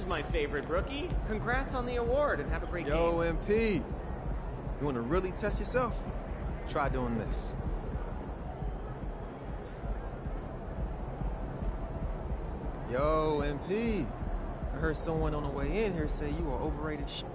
Cheers, my favorite rookie. Congrats on the award and have a great game. Yo, MP. You want to really test yourself? Try doing this. Yo, MP. I heard someone on the way in here say you are overrated shit.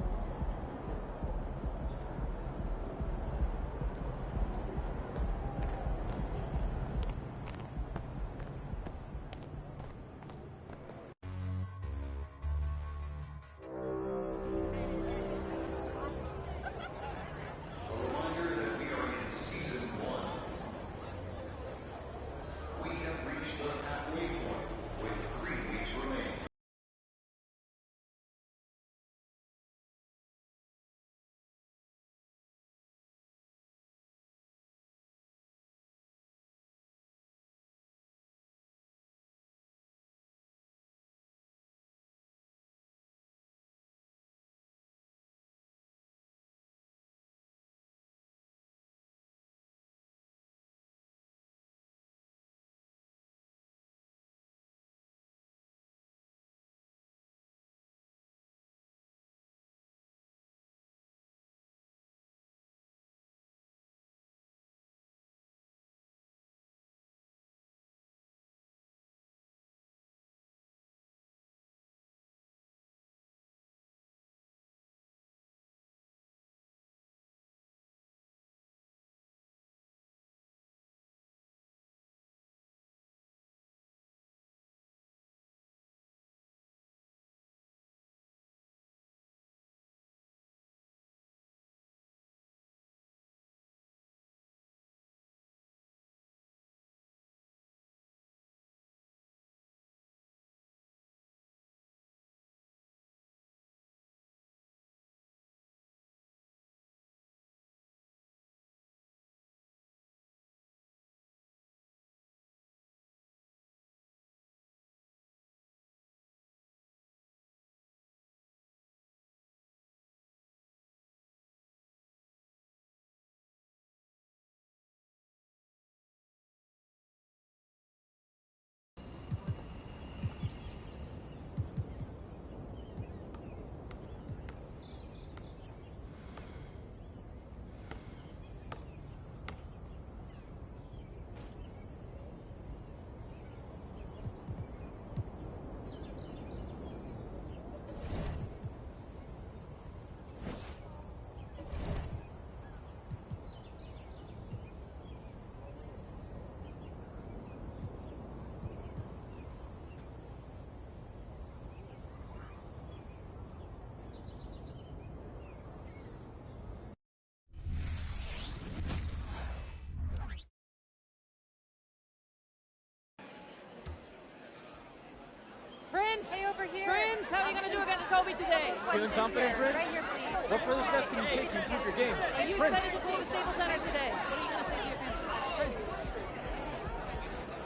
Prince! Hey, over here. Prince, how are you going to do against Kobe today? Feeling confident, Prince? Right here, please. What further steps can you take to improve your game? Are you Prince? excited to play the Staples Center today? What are you going to say to your fans? Prince?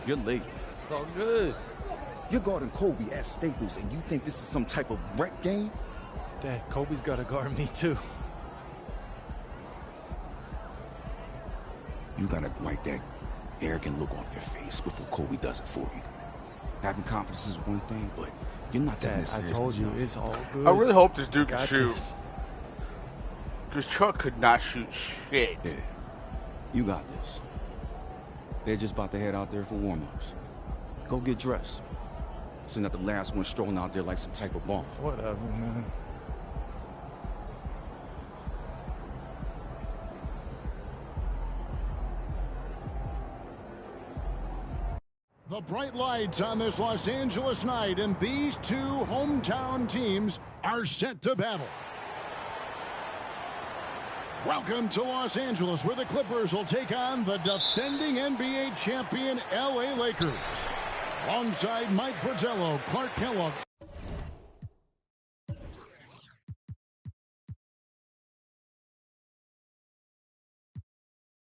You're late. It's all good. You're guarding Kobe at Staples, and you think this is some type of rec game? Dad, Kobe's got to guard me, too. You gotta wipe that arrogant look off your face before Kobe does it for you. Having confidence is one thing, but you're not taking Dad, it I seriously told you, enough. it's all good. I really hope this dude can Got shoot. this. Because Chuck could not shoot shit. Yeah, you got this. They're just about to head out there for warm-ups. Go get dressed. So not the last one strolling out there like some type of bomb. Whatever, man. The bright lights on this Los Angeles night, and these two hometown teams are set to battle. Welcome to Los Angeles, where the Clippers will take on the defending NBA champion LA Lakers. Alongside Mike Fratello, Clark Kellogg,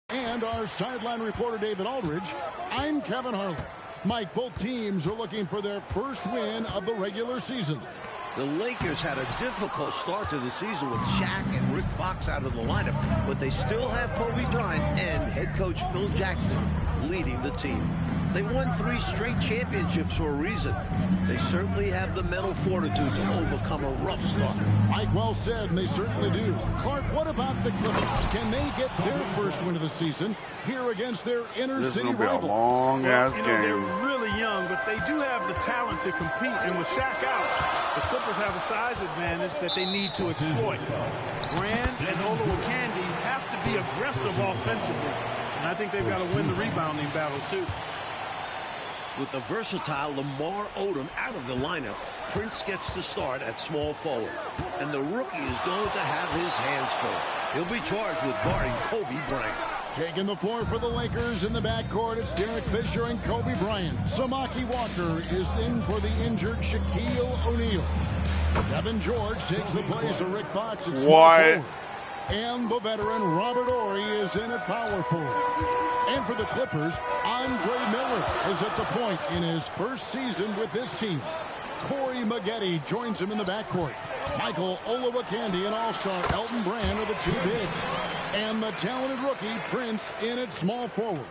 and our sideline reporter David Aldridge, I'm Kevin Harlan. Mike, both teams are looking for their first win of the regular season. The Lakers had a difficult start to the season with Shaq and Rick Fox out of the lineup, but they still have Kobe Bryant and head coach Phil Jackson leading the team. They won 3 straight championships for a reason. They certainly have the mental fortitude to overcome a rough start. Mike, well said, and they certainly do. Clark, what about the Clippers? Can they get their first win of the season here against their inner This is city going to be a rival? long-ass You know, game. they're really young, but they do have the talent to compete. And with Shaq out, the Clippers have a size advantage that they need to exploit. Brand and Olowokandi have to be aggressive offensively. And I think they've got to win the rebounding battle, too. With the versatile Lamar Odom out of the lineup, Prince gets the start at small forward. And the rookie is going to have his hands full. He'll be charged with guarding Kobe Bryant. Taking the floor for the Lakers in the backcourt, it's Derek Fisher and Kobe Bryant. Samaki Walker is in for the injured Shaquille O'Neal. Devin George takes the place of Rick Fox at small forward. And the veteran Robert Horry is in at power forward. And for the Clippers, Andre Miller is at the point in his first season with this team. Corey Maggette joins him in the backcourt. Michael Olowokandi and all-star Elton Brand are the 2 bigs. And the talented rookie Prince in at small forward.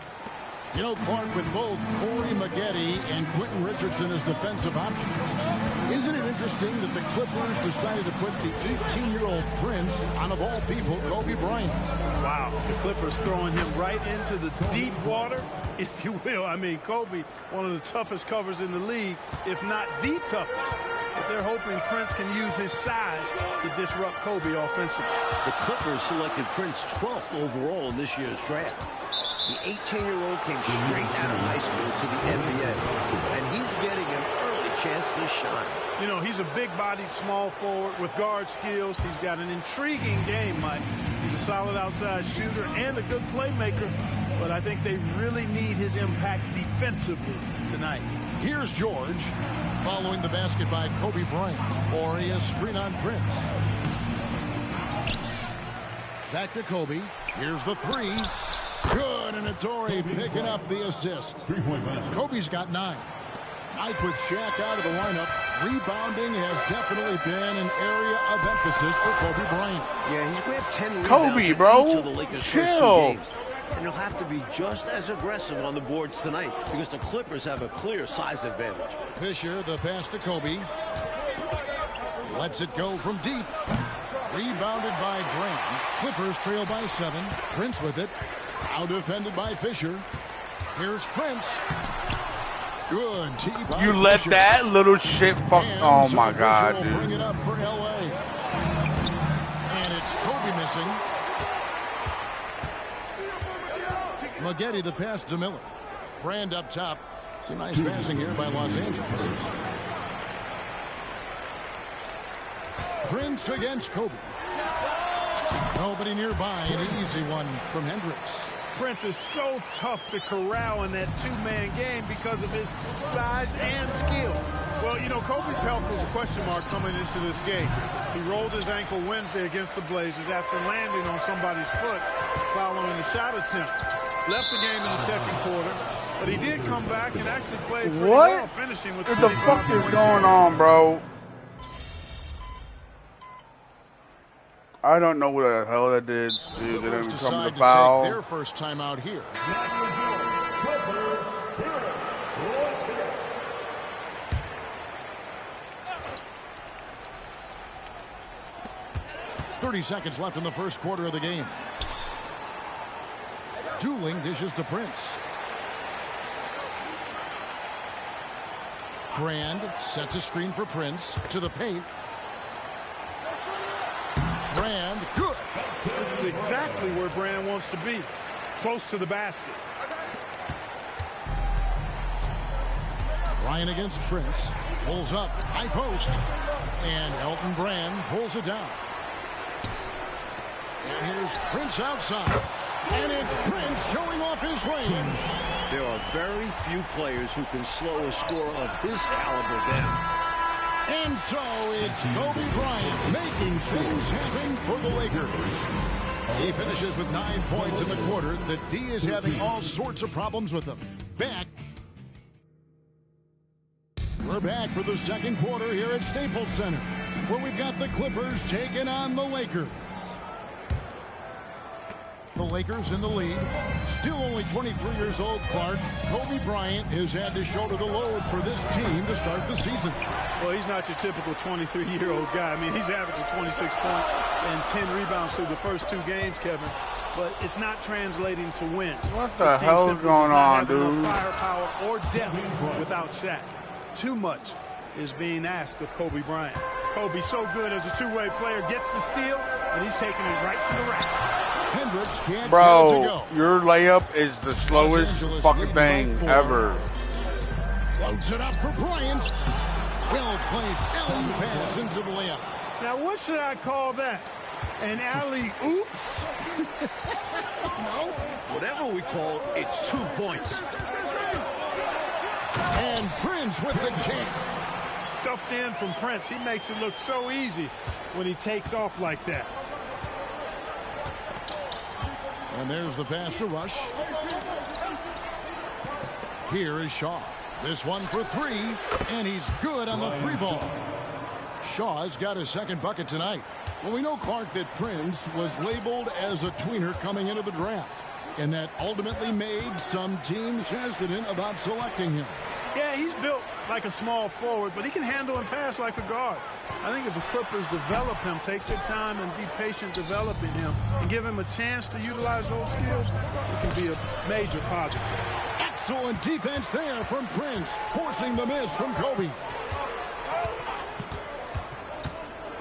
You know, Clark, with both Corey Maggette and Quentin Richardson as defensive options, isn't it interesting that the Clippers decided to put the 18-year-old Prince on, of all people, Kobe Bryant? Wow, the Clippers throwing him right into the deep water, if you will. I mean, Kobe, one of the toughest covers in the league, if not the toughest. But they're hoping Prince can use his size to disrupt Kobe offensively. The Clippers selected Prince 12th overall in this year's draft. The 18-year-old came straight out of high school to the NBA, and he's getting an early chance to shine. You know, he's a big-bodied small forward with guard skills. He's got an intriguing game, Mike. He's a solid outside shooter and a good playmaker, but I think they really need his impact defensively tonight. Here's George, following the basket by Kobe Bryant. Horry a screen on Prince. Back to Kobe. Here's the 3. Good, and it's Horry picking up the assist. Kobe's got 9. Mike, with Shaq out of the lineup, rebounding has definitely been an area of emphasis for Kobe Bryant. Yeah, he's grabbed 10 rebounds Kobe, in bro. each of the Lakers' first 2 games. And he'll have to be just as aggressive on the boards tonight because the Clippers have a clear size advantage. Fisher, the pass to Kobe. Lets it go from deep. Rebounded by Brand. Clippers trail by 7. Prince with it. Now defended by Fisher. Here's Prince. Good tee by You let Fisher. that little shit fuck. And Oh so my Fisher God, will dude. bring it up for LA. And it's Kobe missing. Maggette the pass to Miller. Brand up top. Some nice passing here by Los Angeles. Prince against Kobe. Nobody nearby. An easy one from Hendricks. Prince is so tough to corral in that 2-man game because of his size and skill. Well, you know, Kobe's health was a question mark coming into this game. He rolled his ankle Wednesday against the Blazers after landing on somebody's foot following a shot attempt. Left the game in the second quarter, but he did come back and actually played pretty well, finishing with What the fuck is going on, bro? I don't know what the hell that did. Dude, they didn't come to Decide foul. to take their first time out here. .30 seconds left in the first quarter of the game. Dooling dishes to Prince. Brand sets a screen for Prince to the paint. Brand, good. This is exactly where Brand wants to be, close to the basket. Ryan against Prince. Pulls up, high post. And Elton Brand pulls it down. And here's Prince outside. And it's Prince showing off his range. There are very few players who can slow a score of his caliber down. And so it's Kobe Bryant making things happen for the Lakers. He finishes with 9 points in the quarter. The D is having all sorts of problems with him. Back. We're back for the second quarter here at Staples Center, where we've got the Clippers taking on the Lakers. The Lakers in the lead. Still only 23 years old, Clark. Kobe Bryant has had to shoulder the load for this team to start the season. Well, he's not your typical 23-year-old guy. I mean, he's averaging 26 points and 10 rebounds through the first 2 games, Kevin. But it's not translating to wins. What the hell is going on, dude? Enough firepower or depth without Shaq. Too much is being asked of Kobe Bryant. Kobe's so good as a two-way player, gets the steal, and he's taking it right to the rack. Hendricks can't Bro, get it to go. your layup is the slowest fucking thing ever. Floats it up for Bryant. Well-placed alley pass into the layup. Now, what should I call that? An alley-oops? No. Whatever we call it, it's 2 points. And Prince with the jam. Stuffed in from Prince. He makes it look so easy when he takes off like that. And there's the pass to Rush. Here is Shaw. This one for 3, and he's good on the 3 ball. Shaw's got his second bucket tonight. Well, we know, Clark, that Prince was labeled as a tweener coming into the draft, and that ultimately made some teams hesitant about selecting him. Yeah, he's built like a small forward, but he can handle and pass like a guard. I think if the Clippers develop him, take their time and be patient developing him, and give him a chance to utilize those skills, it can be a major positive. Excellent defense there from Prince, forcing the miss from Kobe.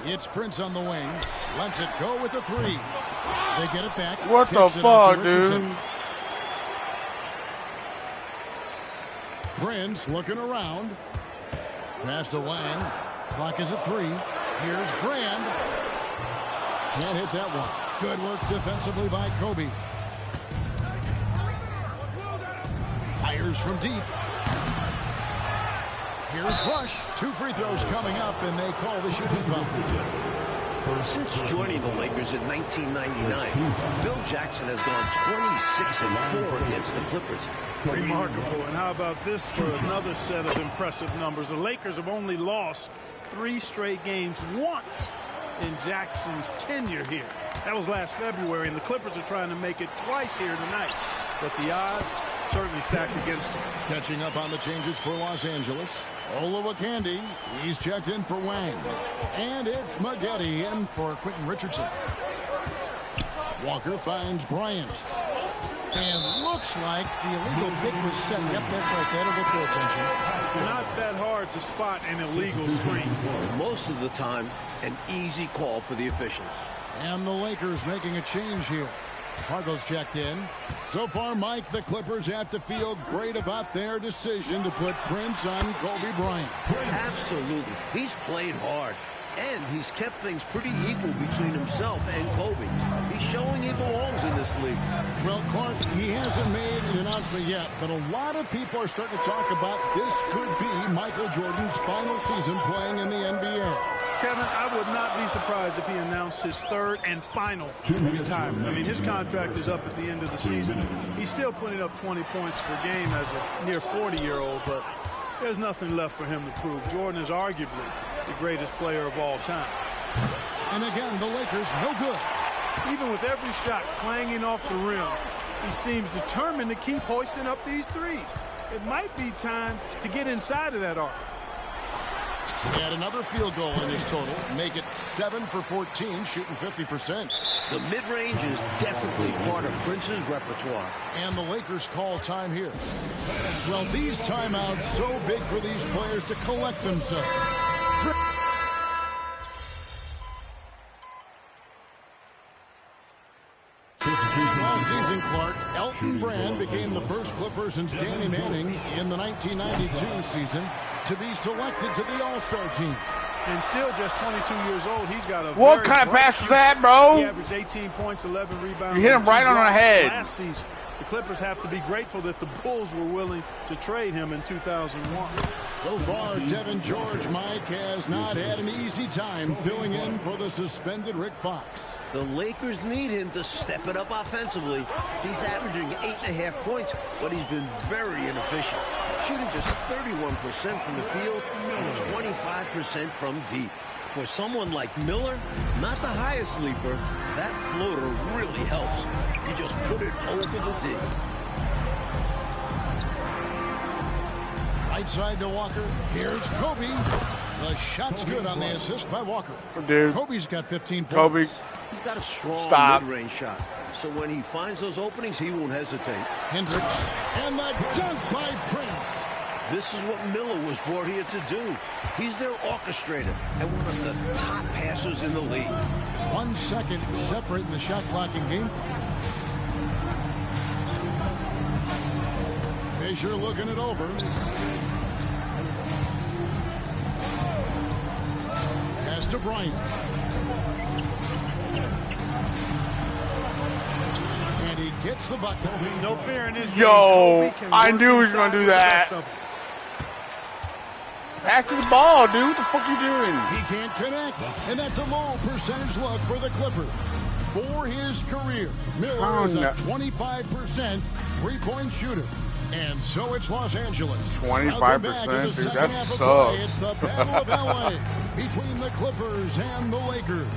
It's Prince on the wing. Lets it go with the 3. They get it back. What the fuck, dude? Prince looking around. Pass to Lang. Clock is at 3. Here's Brand. Can't hit that one. Good work defensively by Kobe. Fires from deep. Here's Rush. 2 free throws coming up, and they call the shooting foul. Since joining the Lakers in 1999, Phil Jackson has gone 26-4 against the Clippers. Remarkable. And how about this for another set of impressive numbers? The Lakers have only lost 3 straight games once in Jackson's tenure here. That was last February, and the Clippers are trying to make it twice here tonight. But the odds certainly stacked against them. Catching up on the changes for Los Angeles. Olowokandi, he's checked in for Wang. And it's Maggette in for Quentin Richardson. Walker finds Bryant. And looks like the illegal pick was set. Yep, that's right. That'll get their attention. Not that hard to spot an illegal screen. Most of the time, an easy call for the officials. And the Lakers making a change here. Hargle's checked in. So far, Mike, the Clippers have to feel great about their decision to put Prince on Kobe Bryant. Absolutely. He's played hard, and he's kept things pretty equal between himself and Kobe. He's showing he belongs in this league. Well, Clark, he hasn't made an announcement yet, but a lot of people are starting to talk about this could be Michael Jordan's final season playing in the NBA. Kevin, I would not be surprised if he announced his 3rd and final retirement. I mean, his contract is up at the end of the season. He's still putting up 20 points per game as a near 40-year-old, but there's nothing left for him to prove. Jordan is arguably the greatest player of all time. And again, the Lakers no good. Even with every shot clanging off the rim, he seems determined to keep hoisting up these threes. It might be time to get inside of that arc. Add another field goal in his total. Make it 7 for 14, shooting 50%. The mid-range is definitely part of Prince's repertoire. And the Lakers call time here. Well, these timeouts so big for these players to collect themselves. Last season, Clark, Elton Brand became the first Clipper since Danny Manning in the 1992 season to be selected to the All-Star team. And still just 22 years old, he's got a What kind of pass was that, bro? He averaged 18 points, 11 rebounds. You hit him right on the head. Last season. The Clippers have to be grateful that the Bulls were willing to trade him in 2001. So far, Devin George, Mike, has not had an easy time filling in for the suspended Rick Fox. The Lakers need him to step it up offensively. He's averaging 8.5 points, but he's been very inefficient. shooting just 31% from the field and 25% from deep. For someone like Miller, not the highest leaper, that floater really helps. You just put it over the D. Right side to Walker. Here's Kobe. The shot's good on the assist by Walker. Dude. Kobe's got 15 points. Kobe. He's got a strong mid-range shot. So when he finds those openings, he won't hesitate. Hendricks. And the dunk by Prince. This is what Miller was brought here to do. He's their orchestrator and one of the top passers in the league. 1 second separating the shot clock and game clock. Fisher looking it over. Pass to Bryant. And he gets the bucket. No fear in this game. Yo, I knew he was going to do that. Pass the ball, dude. What the fuck you doing? He can't connect, and that's a low percentage look for the Clippers. For his career, Miller is a 25% three-point shooter. And so it's Los Angeles. 25%, dude, that sucks. It's the Battle of LA between the Clippers and the Lakers.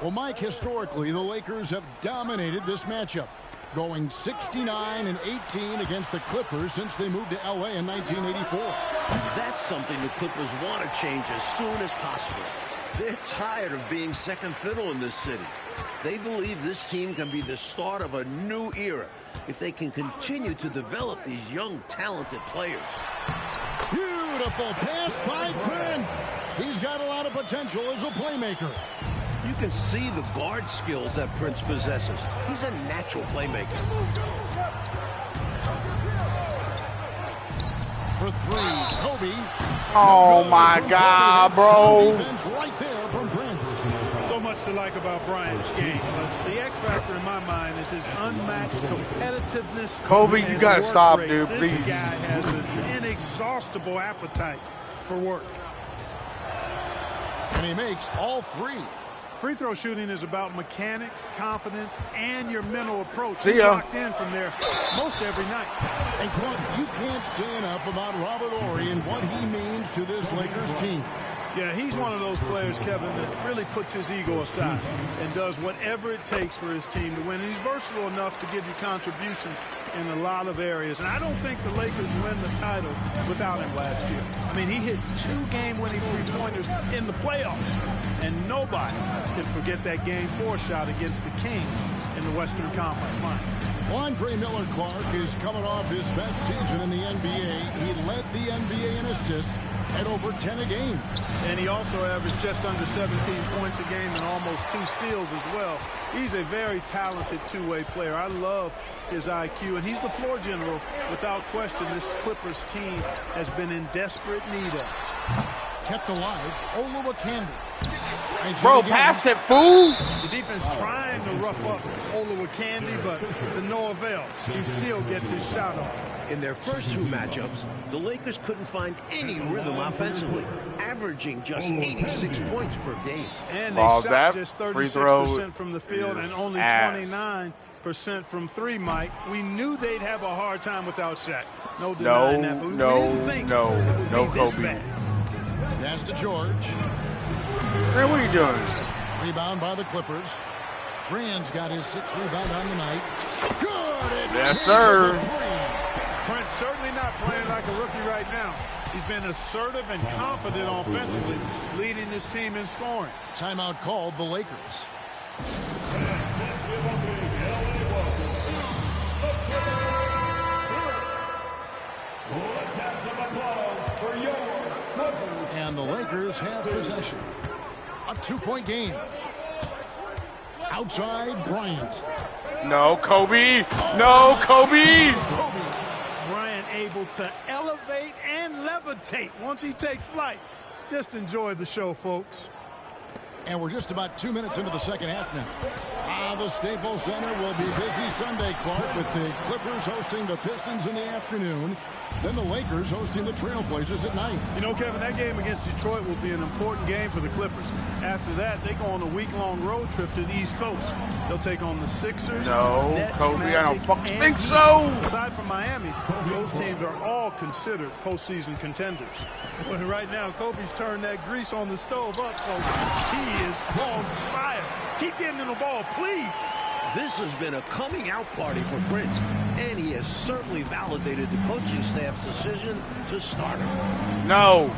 Well, Mike, historically, the Lakers have dominated this matchup, going 69-18 against the Clippers since they moved to LA in 1984. That's something the Clippers want to change as soon as possible. They're tired of being second fiddle in this city. They believe this team can be the start of a new era if they can continue to develop these young, talented players. Beautiful pass by Prince. He's got a lot of potential as a playmaker. You can see the guard skills that Prince possesses. He's a natural playmaker. For three, Kobe. Oh my God, bro. Right there from Prince. So much to like about Bryant's game. But the X factor in my mind is his unmatched competitiveness. Kobe, you gotta stop, dude, This please. guy has an inexhaustible appetite for work. And he makes all three. Free throw shooting is about mechanics, confidence, and your mental approach. See He's ya. locked in from there most every night. And Clark, you can't say enough about Robert Horry and what he means to this Lakers team. Yeah, he's one of those players, Kevin, that really puts his ego aside and does whatever it takes for his team to win. And he's versatile enough to give you contributions in a lot of areas. And I don't think the Lakers win the title without him last year. I mean, he hit 2 game-winning three-pointers in the playoffs. And nobody can forget that Game 4 shot against the Kings in the Western Conference Final. Andre Miller Clark is coming off his best season in the NBA. He led the NBA in assists at over 10 a game. And he also averaged just under 17 points a game and almost 2 steals as well. He's a very talented two-way player. I love his IQ, and he's the floor general. Without question, this Clippers team has been in desperate need of. Kept alive, Olowokandi. Bro, pass it, fool. The defense trying to rough up Olowokandi, but to no avail. He still gets his shot off. In their first 2 matchups, the Lakers couldn't find any rhythm offensively, averaging just 86 points per game. And they Balls shot up, just free throw 36% from the field and only ass. 29% from 3, Mike. We knew they'd have a hard time without Shaq. No denying that, but we didn't think it would be this Kobe. bad. Pass to George. Man, what are you doing? Rebound by the Clippers. Brand's got his 6th rebound on the night. Good. It's Yes, his sir. for the 3. Prince certainly not playing like a rookie right now. He's been assertive and confident offensively, leading his team in scoring. Timeout called the Lakers. And the Lakers have possession. A 2-point game. Outside, Bryant. No, Kobe. No, Kobe. Bryant able to elevate and levitate once he takes flight. Just enjoy the show, folks. And we're just about 2 minutes into the second half now. The Staples Center will be busy Sunday, Clark, with the Clippers hosting the Pistons in the afternoon. Then the Lakers hosting the Trailblazers at night. You know, Kevin, that game against Detroit will be an important game for the Clippers. After that, they go on a week-long road trip to the East Coast. They'll take on the Sixers, No, Nets, Kobe, I don't Magic, fucking and think Heat. so. Aside from Miami, those teams are all considered postseason contenders. But right now, Kobe's turned that grease on the stove up, folks. He is on fire. Keep getting him the ball, please. This has been a coming out party for Prince, and he has certainly validated the coaching staff's decision to start him. No.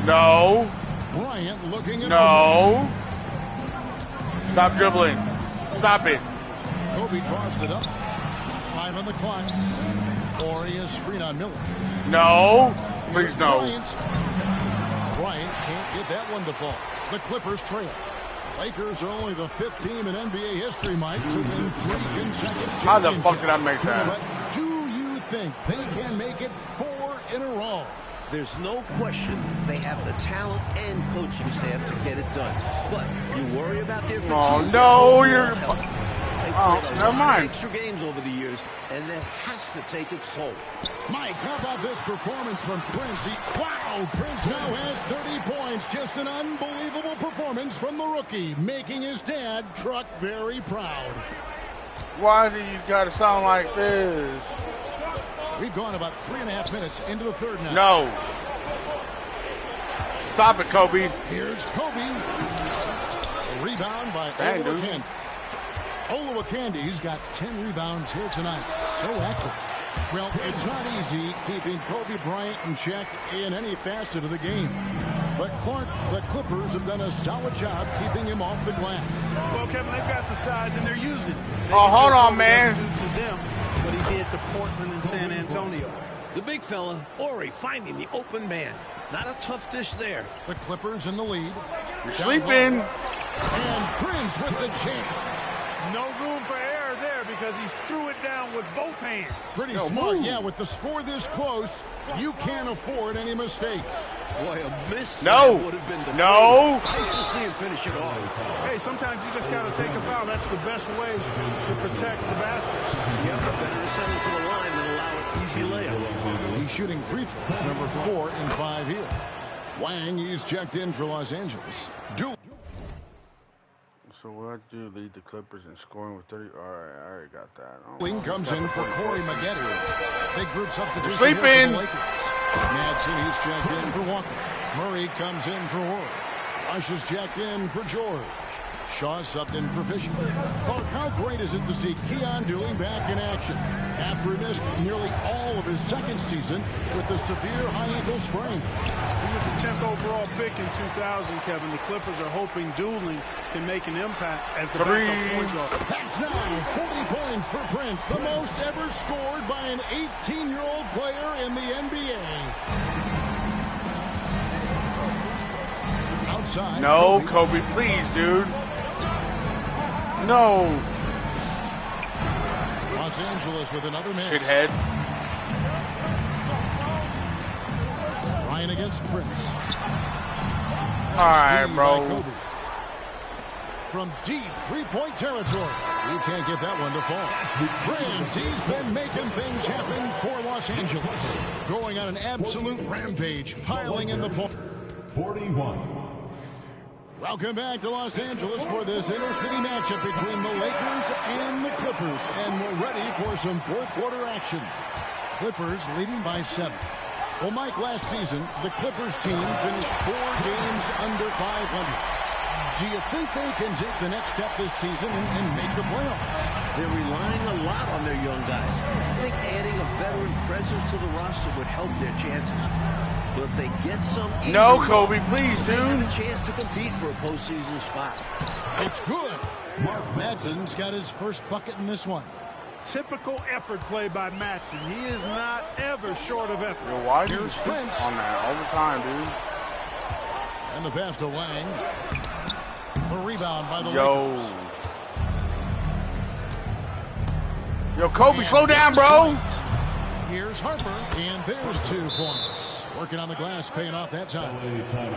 No. Bryant looking at No. Stop dribbling. Stop it. Kobe tossed it up. 5 on the clock. Glorious screen on Miller. No. Please no. Bryant can't get that one to fall. The Clippers trail. Lakers are only the 5th team in NBA history, Mike, to win 3 consecutive championships. How the fuck did I make that? But do you think they can make it 4 in a row? There's no question they have the talent and coaching staff to get it done. But you worry about their fatigue. Oh, no, and you're... overall health. They've Oh, played a never lot mind. of extra games over the years, and that has to take its toll. Mike, how about this performance from Prince? Wow, Prince now has 30 points. Just an unbelievable performance from the rookie, making his dad, Truck, very proud. Why do you gotta sound like this? We've gone about 3.5 minutes into the third now. No. Stop it, Kobe. Here's Kobe. A rebound by Dang, dude. Olowokandi. Olowokandi's got 10 rebounds here tonight. So active. Well, it's not easy keeping Kobe Bryant in check in any facet of the game. But Clark, the Clippers have done a solid job keeping him off the glass. Well, Kevin, they've got the size and they're using it. Oh, hold on, Kobe man. doesn't do to them what he did to Portland and San Antonio. The big fella, Ori, finding the open man. Not a tough dish there. The Clippers in the lead. You're Down sleeping. low. And Prince with the jam. No room for error there because he threw it down with both hands. Pretty No, smart, move. yeah. With the score this close, you can't afford any mistakes. Boy, a miss No. would have been deflating. No. Nice to see him finish it off. Hey, sometimes you just got to take a foul. That's the best way to protect the basket. Yep, better to send it to the line than allow an easy layup. He's shooting free throws, number 4 in 5 here. Wang, he's checked in for Los Angeles. So what I do, lead the Clippers in scoring with 30. All right, I already got that. Ling comes in for Corey Maggette. Big group substitution Sleeping. here for the Lakers. Madsen, he's checked in for Walker. Murray comes in for Horry. Rush is checked in for George. Shaw subbed in for Fisher. Clark, how great is it to see Keon Dooling back in action after he missed nearly all of his second season with a severe high ankle sprain? He was the 10th overall pick in 2000, Kevin. The Clippers are hoping Dooling can make an impact as the backup point guard. That's now 40 points for Prince, the most ever scored by an 18-year-old player in the NBA. Outside. No, Kobe, please, dude. No. Los Angeles with another miss. Shithead. Ryan against Prince. All right, Steve bro. by Kobe. From deep three-point territory. You can't get that one to fall. Prince, he's been making things happen for Los Angeles. Going on an absolute rampage, piling in the point. 41. Welcome back to Los Angeles for this inter-city matchup between the Lakers and the Clippers. And we're ready for some fourth quarter action. Clippers leading by 7. Well, Mike, last season, the Clippers team finished 4 games under 500. Do you think they can take the next step this season and make the playoffs? They're relying a lot on their young guys. I think adding a veteran presence to the roster would help their chances. But if they get some injury, No, Kobe, please, they have dude. a chance to compete for a postseason spot. It's good. Madsen's got his first bucket in this one. Typical effort play by Madsen. He is not ever short of effort. Yo, why do you Here's keep Prince. on that all the time, dude? And the pass to Wang. A rebound by the Yo. Lakers. Yo, Kobe, And slow down, there's bro. Bryant. Here's Harper, and there's 2 points. Working on the glass, paying off that time.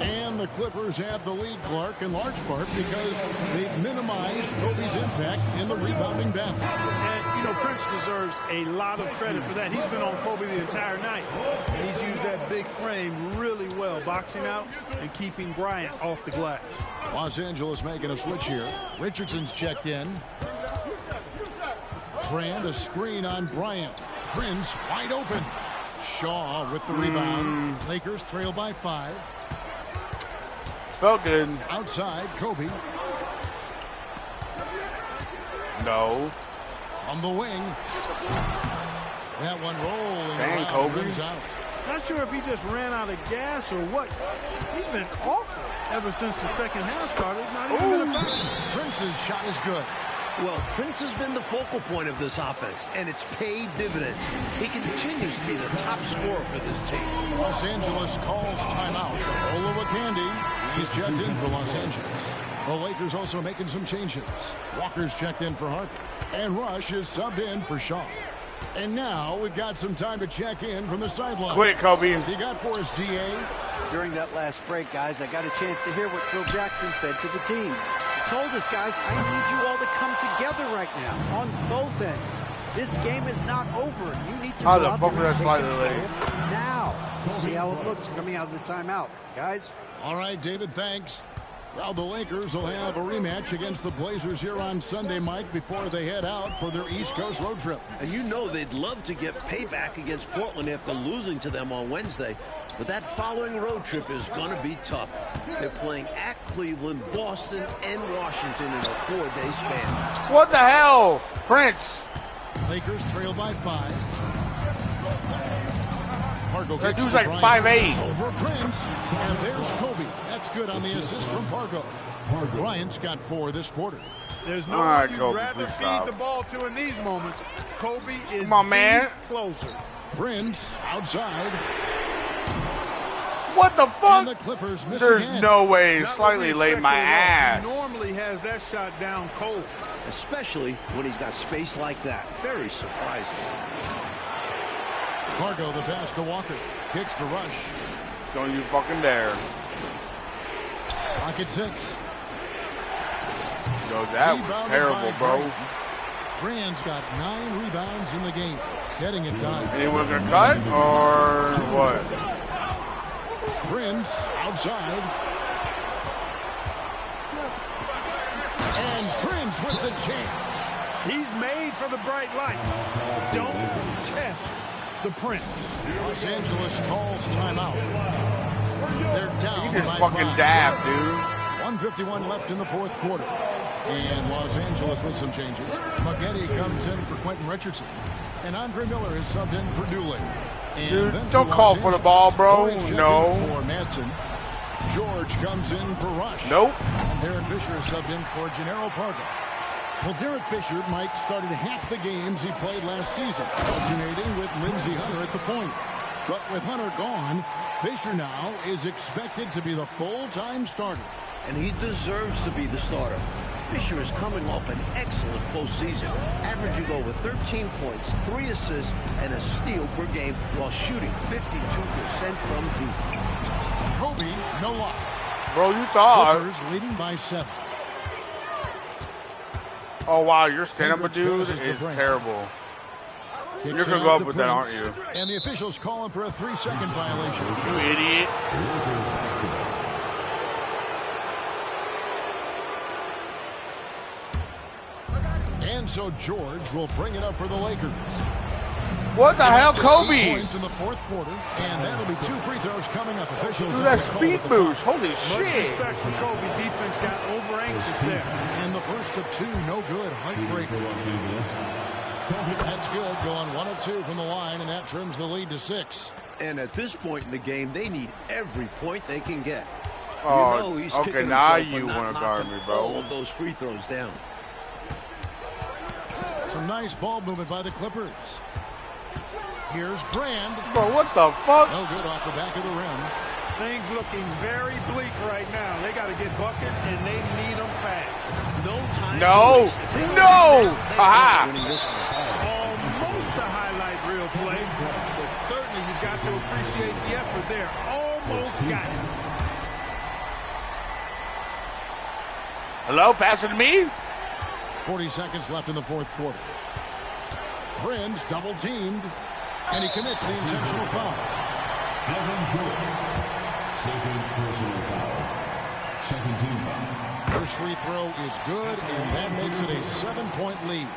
And the Clippers have the lead, Clark, in large part because they've minimized Kobe's impact in the rebounding battle. And, you You know, Prince deserves a lot of credit for that. He's been on Kobe the entire night. And he's used that big frame really well, boxing out and keeping Bryant off the glass. Los Angeles making a switch here. Richardson's checked in. Brand a screen on Bryant. Prince wide open. Shaw with the rebound. Lakers trail by 5. Felt good. Outside, Kobe. No. From the wing. That one rolling Dang, around, Kobe. rims out. Not sure if he just ran out of gas or what. He's been awful ever since the second half started. It's not even been a factor. Prince's shot is good. Well, Prince has been the focal point of this offense, and it's paid dividends. He continues to be the top scorer for this team. Los Angeles calls timeout. Olowokandi, he's checked in for Los Angeles. The Lakers also making some changes. Walker's checked in for Harper. And Rush is subbed in for Shaw. And now we've got some time to check in from the sideline. Quick, Kobe. You got for us, DA? During that last break, guys, I got a chance to hear what Phil Jackson said to the team. He told us, guys, I need you all to come together right now on both ends. This game is not over. You need to go out there and take control now. See how it looks coming out of the timeout. Guys? All right, David, thanks. Well, the Lakers will have a rematch against the Blazers here on Sunday, Mike, before they head out for their East Coast road trip. And you know they'd love to get payback against Portland after losing to them on Wednesday. But that following road trip is going to be tough. They're playing at Cleveland, Boston, and Washington in a 4-day span. What the hell? Prince. Lakers trail by 5. Pargo That kicks dude's to like Bryant. 5'8". Over Prince. And there's Kobe. That's good on the assist from Pargo. Bryant's got 4 this quarter. There's no All right, one you'd Kobe, rather please feed stop. the ball to in these moments. Kobe is Come on, the man. closer. Prince outside. What the And fuck? the Clippers miss There's again. no way. Not what Slightly we laid my expected at all. ass. He normally has that shot down cold. Especially when he's got space like that. Very surprising. Pargo the pass to Walker. Kicks to Rush. Don't you fucking dare. Pocket 6. Yo, that was Rebounded terrible, by bro. Grant. Brand's got 9 rebounds in the game. Getting it done. Anyone gonna cut or what? Prince outside. And Prince with the jam. He's made for the bright lights. Don't test the Prince. Los Angeles calls timeout. They're down You just by fucking 5. dab, dude. 1:51 left in the fourth quarter. And Los Angeles with some changes. Maggette comes in for Quentin Richardson. And Andre Miller is subbed in for Dooley. And Dude, then don't for call Los for the Angeles, ball, bro. Boyd checked No. in for Madsen. George comes in for Rush. Nope. And Darren Fisher is subbed in for Gennaro Pargo. Well, Derek Fisher, Mike, started half the games he played last season, alternating with Lindsey Hunter at the point. But with Hunter gone, Fisher now is expected to be the full-time starter. And he deserves to be the starter. Fisher is coming off an excellent postseason, averaging over 13 points, 3 assists, and a steal per game while shooting 52% from deep. Kobe, no luck. Bro, you thought. Clippers leading by 7. Oh, wow, your stand-up Hendricks dude passes is to Brand. terrible. Kicks You're it gonna out go up to with that, aren't Prince. you? And the officials calling for a 3-second violation. You idiot. And so George will bring it up for the Lakers. What the hell, Just 8 Kobe? points in the fourth quarter, and that'll be 2 free throws coming up. Officials Dude, have that the call speed at the boost. front. Holy Much shit. respect for Kobe. Defense got over anxious there. And the first of 2, no good. Heartbreaker. That's good. Going 1 of 2 from the line, and that trims the lead to 6. And at this point in the game, they need every point they can get. Oh, you know he's okay, kicking now himself for you not wanna guard knocking me, bro. all of those free throws down. Some nice ball movement by the Clippers. Here's Brand. Bro, what the fuck? No good off the back of the rim. Things looking very bleak right now. They got to get buckets, and they need them fast. No time No. to waste. If they don't No. get down, they Aha. are winning this one. Almost a highlight reel play, but certainly you've got to appreciate the effort there. Almost got it. Hello, pass it to me? 40 seconds left in the fourth quarter. Prince double teamed, and he commits the intentional foul. Evan George, second personal foul. Second team foul. First free throw is good, and that makes it a 7-point lead.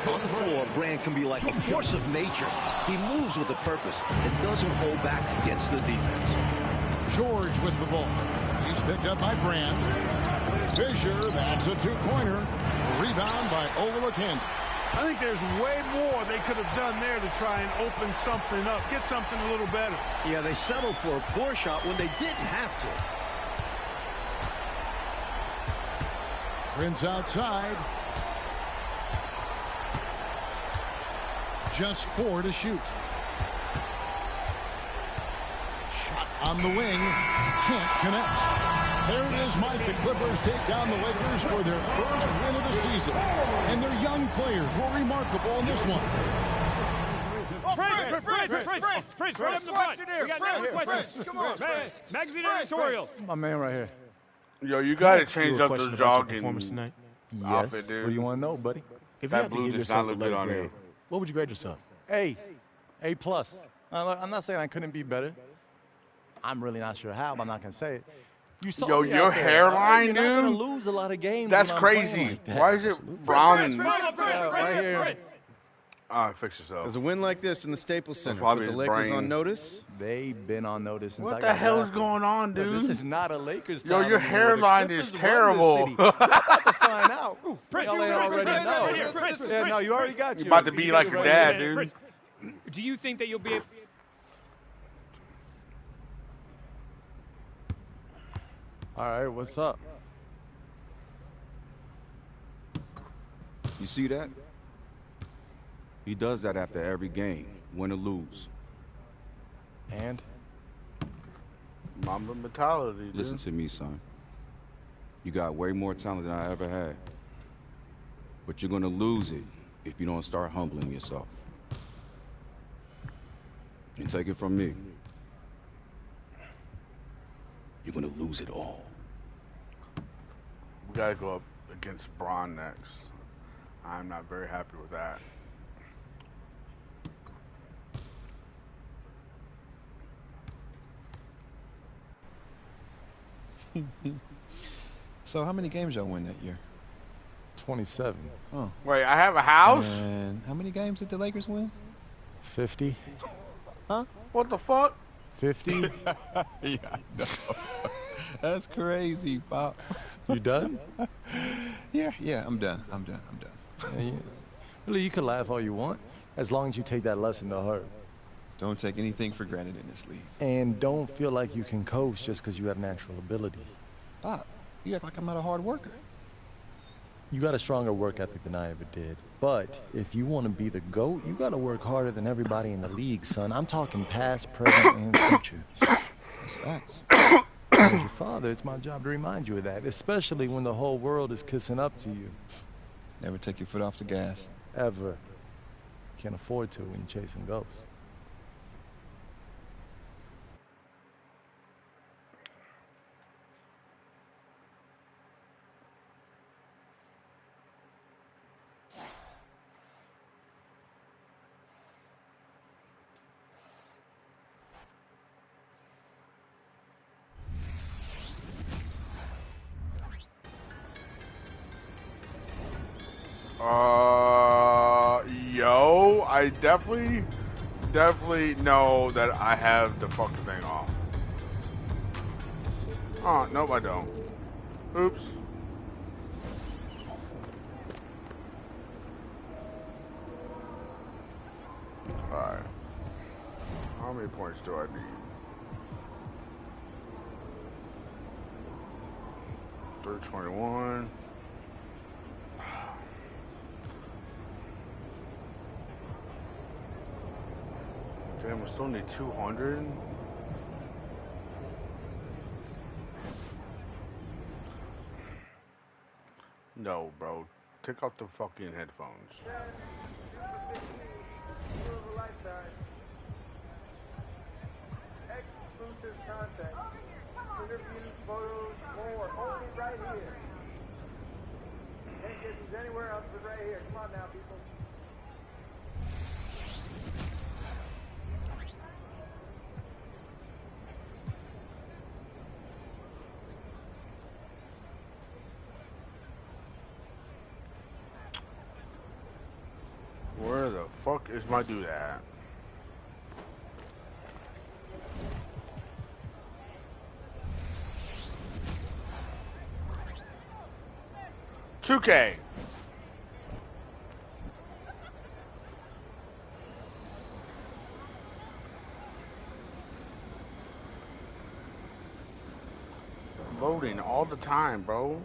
On the floor, Brand can be like a force of nature. He moves with a purpose and doesn't hold back against the defense. George with the ball. He's picked up by Brand. Fisher, that's a two-pointer. Rebound by Olowokandi. I think there's way more they could have done there to try and open something up, get something a little better. Yeah, they settled for a poor shot when they didn't have to. Prince outside. Just 4 to shoot. Shot on the wing. Can't connect. There it is, Mike. The Clippers take down the Lakers for their first win of the season. And their young players were remarkable in this one. Prince, right up in the front. We got another question. Come on, magazine editorial. My man right here. Yo, you got to change up the Question about your jogging performance tonight. outfit, Yes. dude. What do you want to know, buddy? If That you had to blue give does not yourself a look good letter on grade, you. what would you grade yourself? A+. I'm not saying I couldn't be better. I'm really not sure how, but I'm not gonna say it. You saw Yo, me your out there. hairline, You're not gonna dude. lose a lot of games. That's when I'm playing crazy. like that. Why is it brown and... Right here. fix yourself. There's a win like this in the Staples Center. probably Put the his Lakers brain. on notice. They've been on notice since I What got the hell is drafted. going on, But dude? This is not a Lakers Yo, time your anymore. The hairline Clippers is run terrible. this city. You're about to find out. Prince, Y'all ain't already know. Prince, Yeah, no, you already got You yours. about to be like your dad, dude. Prince, do you think that you'll be able... All right, what's up? You see that? He does that after every game, win or lose. And? Mamba mentality, dude. Listen to me, son. You got way more talent than I ever had. But you're gonna lose it if you don't start humbling yourself. And take it from me. You're gonna lose it all. We got to go up against Braun next. I'm not very happy with that. So how many games y'all win that year? 27. Oh. Wait, I have a house? And how many games did the Lakers win? 50. Huh? What the fuck? 50. Yeah, I know. That's crazy, Pop. You done? Yeah, I'm done. Yeah, really, you can laugh all you want, as long as you take that lesson to heart. Don't take anything for granted in this league. And don't feel like you can coast just because you have natural ability. Pop, you act like I'm not a hard worker. You got a stronger work ethic than I ever did. But if you want to be the GOAT, you got to work harder than everybody in the league, son. I'm talking past, present, and future. That's facts. As your father, it's my job to remind you of that, especially when the whole world is kissing up to you. Never take your foot off the gas. Ever. Can't afford to when you're chasing ghosts. Yo, I definitely know that I have the fucking thing off. Oh, nope, I don't. Oops. Alright. How many points do I need? 321. Damn, we still need 200. No, bro. Take out the fucking headphones. Exclusive content. Interviews, photos, more. Only right here. Can't get these anywhere else but right here. Come on now, people. Where the fuck is my dude at? $2K. Loading all the time, bro.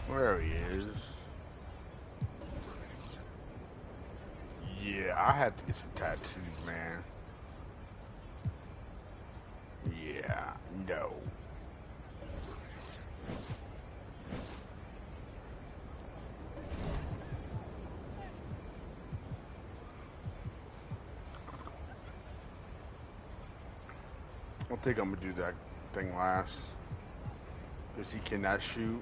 Where he is. Yeah, I have to get some tattoos, man. Yeah, no. I think I'm gonna do that thing last. Because he cannot shoot.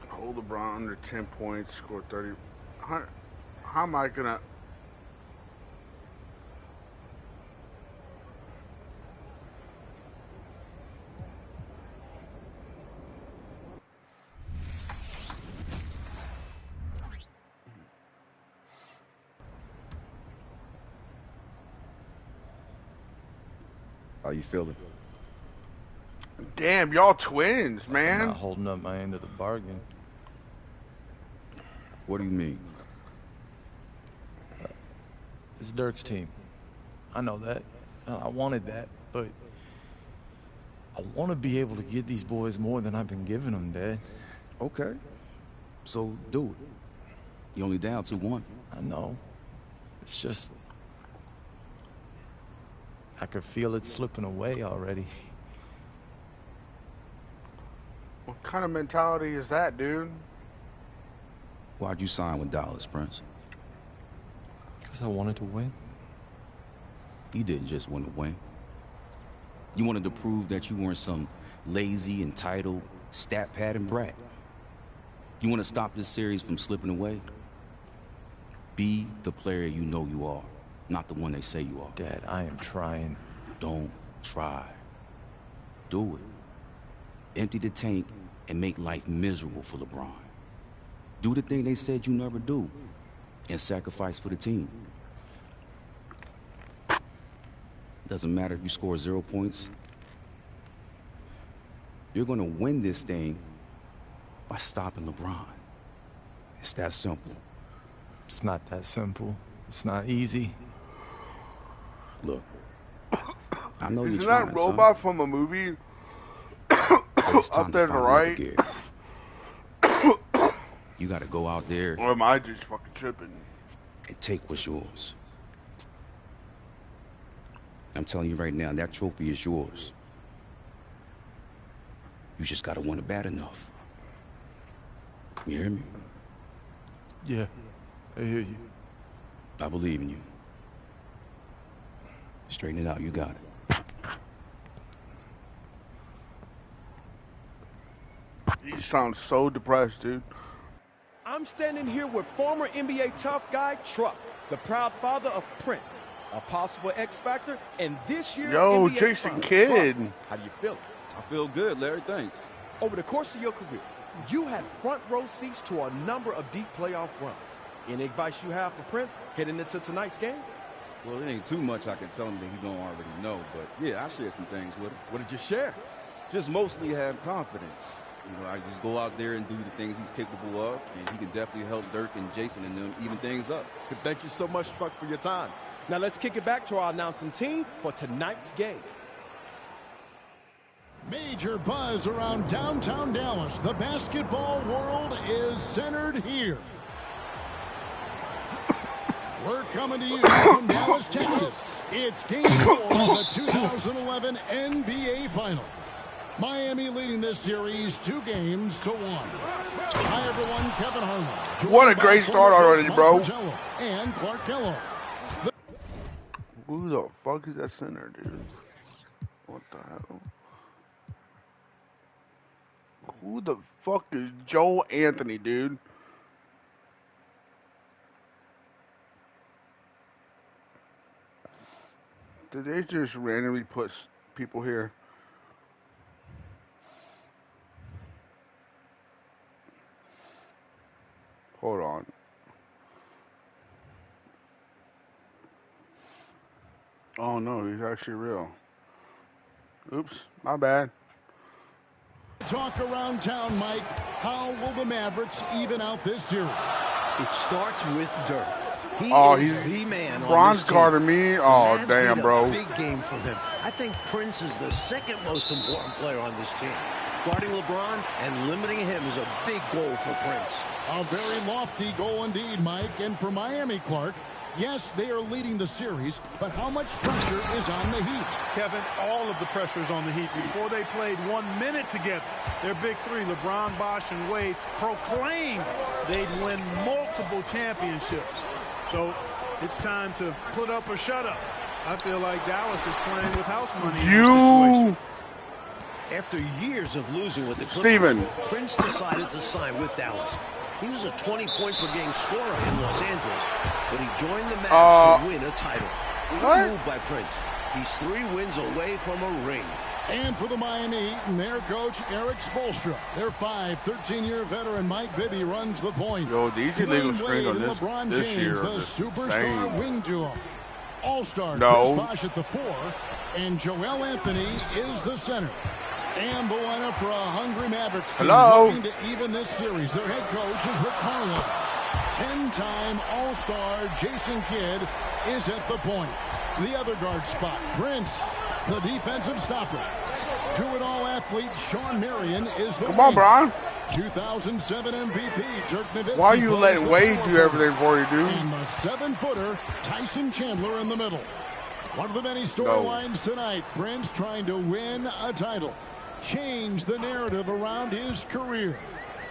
Hold LeBron under 10 points, score 30. How am I gonna? How you feeling? Damn, y'all twins, man. I'm not holding up my end of the bargain. What do you mean? It's Dirk's team. I know that. I wanted that, but I want to be able to get these boys more than I've been giving them, Dad. Okay. So do it. You only down 2-1. I know. It's just I could feel it slipping away already. What kind of mentality is that, dude? Why'd you sign with Dallas, Prince? Because I wanted to win. You didn't just want to win. You wanted to prove that you weren't some lazy, entitled, stat-padding brat. You want to stop this series from slipping away? Be the player you know you are, not the one they say you are. Dad, I am trying. Don't try. Do it. Empty the tank and make life miserable for LeBron. Do the thing they said you never do and sacrifice for the team. Doesn't matter if you score 0 points. You're going to win this thing by stopping LeBron. It's that simple. It's not that simple. It's not easy. Look, I know Isn't you're trying, that robot son. from a movie? It's time Up there to to the find right. gear. You got to go out there Or am I just fucking tripping? and take what's yours. I'm telling you right now, that trophy is yours. You just got to want it bad enough. You hear me? Yeah, I hear you. I believe in you. Straighten it out, you got it. You sound so depressed, dude. I'm standing here with former NBA tough guy Truck, the proud father of Prince, a possible X Factor, and this year's Yo, NBA Jason Finals. Kidd. Truck, how do you feel? I feel good, Larry, thanks. Over the course of your career, you had front row seats to a number of deep playoff runs. Any advice you have for Prince heading into tonight's game? Well, it ain't too much I can tell him that he don't already know, but yeah, I share some things with him. What did you share? Just mostly have confidence. You know, I just go out there and do the things he's capable of, and he can definitely help Dirk and Jason and them even things up. Thank you so much, Truck, for your time. Now let's kick it back to our announcing team for tonight's game. Major buzz around downtown Dallas. The basketball world is centered here. We're coming to you from Dallas, Texas. It's Game 4 of the 2011 NBA Finals. Miami leading this series 2-1. Hi, everyone. Kevin Harlan. What a great start already, bro. And Clark Kellogg. Who the fuck is that center, dude? What the hell? Who the fuck is Joel Anthony, dude? Did they just randomly put people here? Hold on. Oh no, he's actually real. Oops, my bad. Talk around town, Mike. How will the Mavericks even out this series? It starts with Dirk. He's the man on bronze this team. card to me. Oh, Mavs damn, need a bro. Big game from him. I think Prince is the second most important player on this team. Guarding LeBron and limiting him is a big goal for Prince. A very lofty goal indeed, Mike. And for Miami, Clark, yes, they are leading the series, but how much pressure is on the Heat? Kevin, all of the pressure is on the Heat. Before they played 1 minute together, their big three, LeBron, Bosh, and Wade, proclaimed they'd win multiple championships. So it's time to put up or shut up. I feel like Dallas is playing with house money in this situation. After years of losing with the Clippers, Steven. Prince decided to sign with Dallas. He was a 20-point-per-game scorer in Los Angeles, but he joined the Mavs to win a title. Good move by Prince. He's 3 wins away from a ring. And for the Miami Heat and their coach, Eric Spoelstra, their 13-year veteran Mike Bibby runs the point. Yo, these illegal screens on this, LeBron this James, year the are just superstar insane. wing duo. All-star No. Chris Bosh at the 4, and Joel Anthony is the center. And the lineup for a hungry Mavericks team looking to even this series. Their head coach is Rick Carlisle. 10-time All-Star Jason Kidd is at the point. The other guard spot, Prince, the defensive stopper. Do-it-all athlete Sean Marion is the Come on, Bron. 2007 MVP Dirk Nowitzki. Why are you letting Wade do everything for you, dude? And the 7-footer Tyson Chandler in the middle. One of the many storylines tonight. Prince trying to win a title. Change the narrative around his career.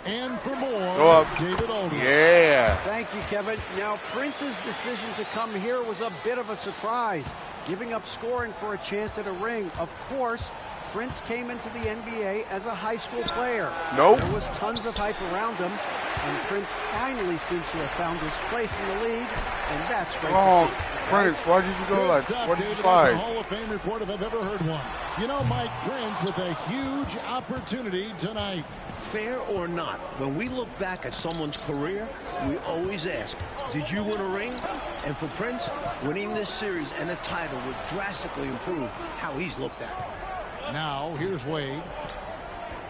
And for more, David Aldridge. Yeah. Thank you, Kevin. Now, Prince's decision to come here was a bit of a surprise, giving up scoring for a chance at a ring. Of course, Prince came into the NBA as a high school player. Nope. There was tons of hype around him, and Prince finally seems to have found his place in the league, and that's great to see. Prince, why did you go like, what did you That's a find? Hall of Fame report if I've ever heard one. You know, Mike, Prince with a huge opportunity tonight. Fair or not, when we look back at someone's career, we always ask, did you win a ring? And for Prince, winning this series and a title would drastically improve how he's looked at. Now, here's Wade.